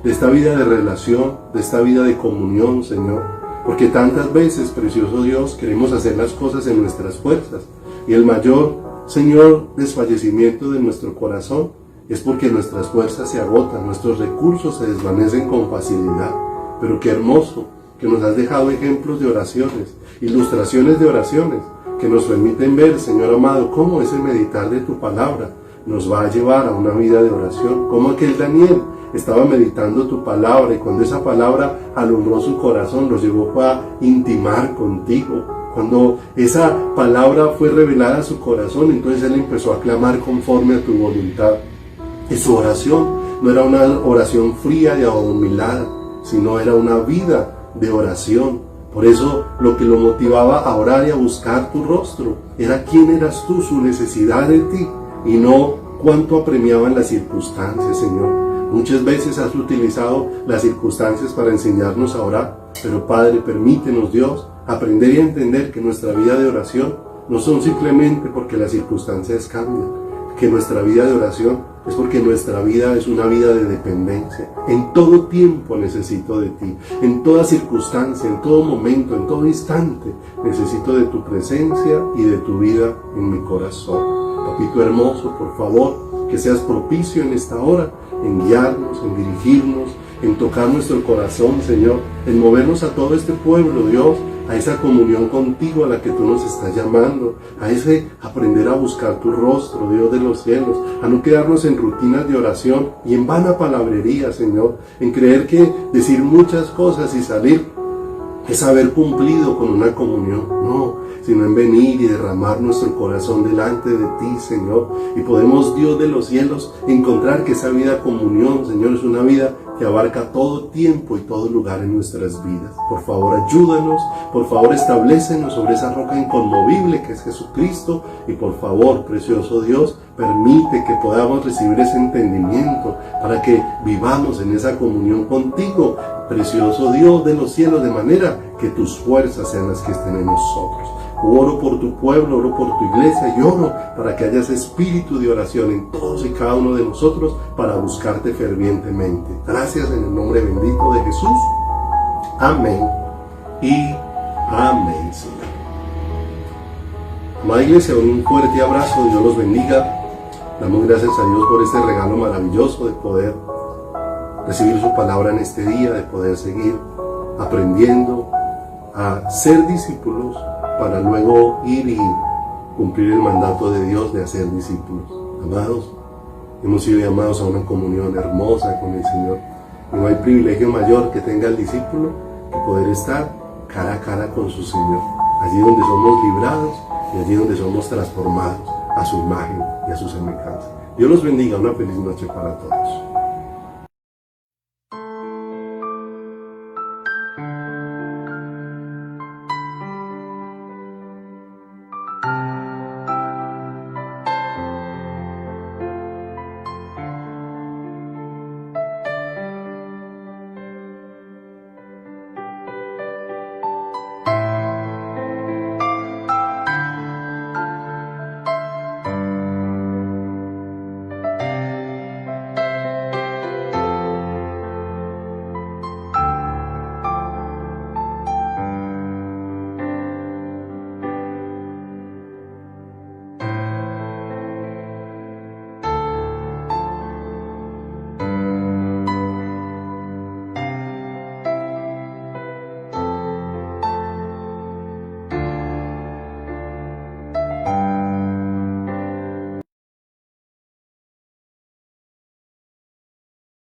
de esta vida de relación, de esta vida de comunión, Señor. Porque tantas veces, precioso Dios, queremos hacer las cosas en nuestras fuerzas. Y el mayor, Señor, desfallecimiento de nuestro corazón es porque nuestras fuerzas se agotan, nuestros recursos se desvanecen con facilidad. Pero qué hermoso que nos has dejado ejemplos de oraciones, ilustraciones de oraciones, que nos permiten ver, Señor amado, cómo ese meditar de tu palabra nos va a llevar a una vida de oración. Como aquel Daniel estaba meditando tu palabra, y cuando esa palabra alumbró su corazón, lo llevó a intimar contigo. Cuando esa palabra fue revelada a su corazón, entonces él empezó a clamar conforme a tu voluntad. Y su oración no era una oración fría y adormilada, sino era una vida de oración. Por eso lo que lo motivaba a orar y a buscar tu rostro era quién eras tú, su necesidad de ti, y no cuánto apremiaban las circunstancias, Señor. Muchas veces has utilizado las circunstancias para enseñarnos a orar, pero Padre, permítenos, Dios, aprender y entender que nuestra vida de oración no son simplemente porque las circunstancias cambian, que nuestra vida de oración es porque nuestra vida es una vida de dependencia. En todo tiempo necesito de ti, en toda circunstancia, en todo momento, en todo instante, necesito de tu presencia y de tu vida en mi corazón. Papito hermoso, por favor, que seas propicio en esta hora, en guiarnos, en dirigirnos, en tocar nuestro corazón, Señor, en movernos a todo este pueblo, Dios, a esa comunión contigo a la que tú nos estás llamando, a ese aprender a buscar tu rostro, Dios de los cielos, a no quedarnos en rutinas de oración y en vana palabrería, Señor, en creer que decir muchas cosas y salir es haber cumplido con una comunión, no, sino en venir y derramar nuestro corazón delante de ti, Señor, y podemos, Dios de los cielos, encontrar que esa vida de comunión, Señor, es una vida que abarca todo tiempo y todo lugar en nuestras vidas. Por favor, ayúdanos, por favor, establécenos sobre esa roca inconmovible que es Jesucristo, y por favor, precioso Dios, permite que podamos recibir ese entendimiento para que vivamos en esa comunión contigo, precioso Dios de los cielos, de manera que tus fuerzas sean las que estén en nosotros. Oro por tu pueblo, oro por tu iglesia y oro para que haya ese espíritu de oración en todos y cada uno de nosotros para buscarte fervientemente. Gracias en el nombre bendito de Jesús. Amén y amén, Señor. Amada iglesia, un fuerte abrazo, Dios los bendiga. Damos gracias a Dios por este regalo maravilloso de poder recibir su palabra en este día, de poder seguir aprendiendo a ser discípulos para luego ir y cumplir el mandato de Dios de hacer discípulos. Amados, hemos sido llamados a una comunión hermosa con el Señor, y no hay privilegio mayor que tenga el discípulo que poder estar cara a cara con su Señor, allí donde somos librados y allí donde somos transformados a su imagen y a su semejanza. Dios los bendiga, una feliz noche para todos.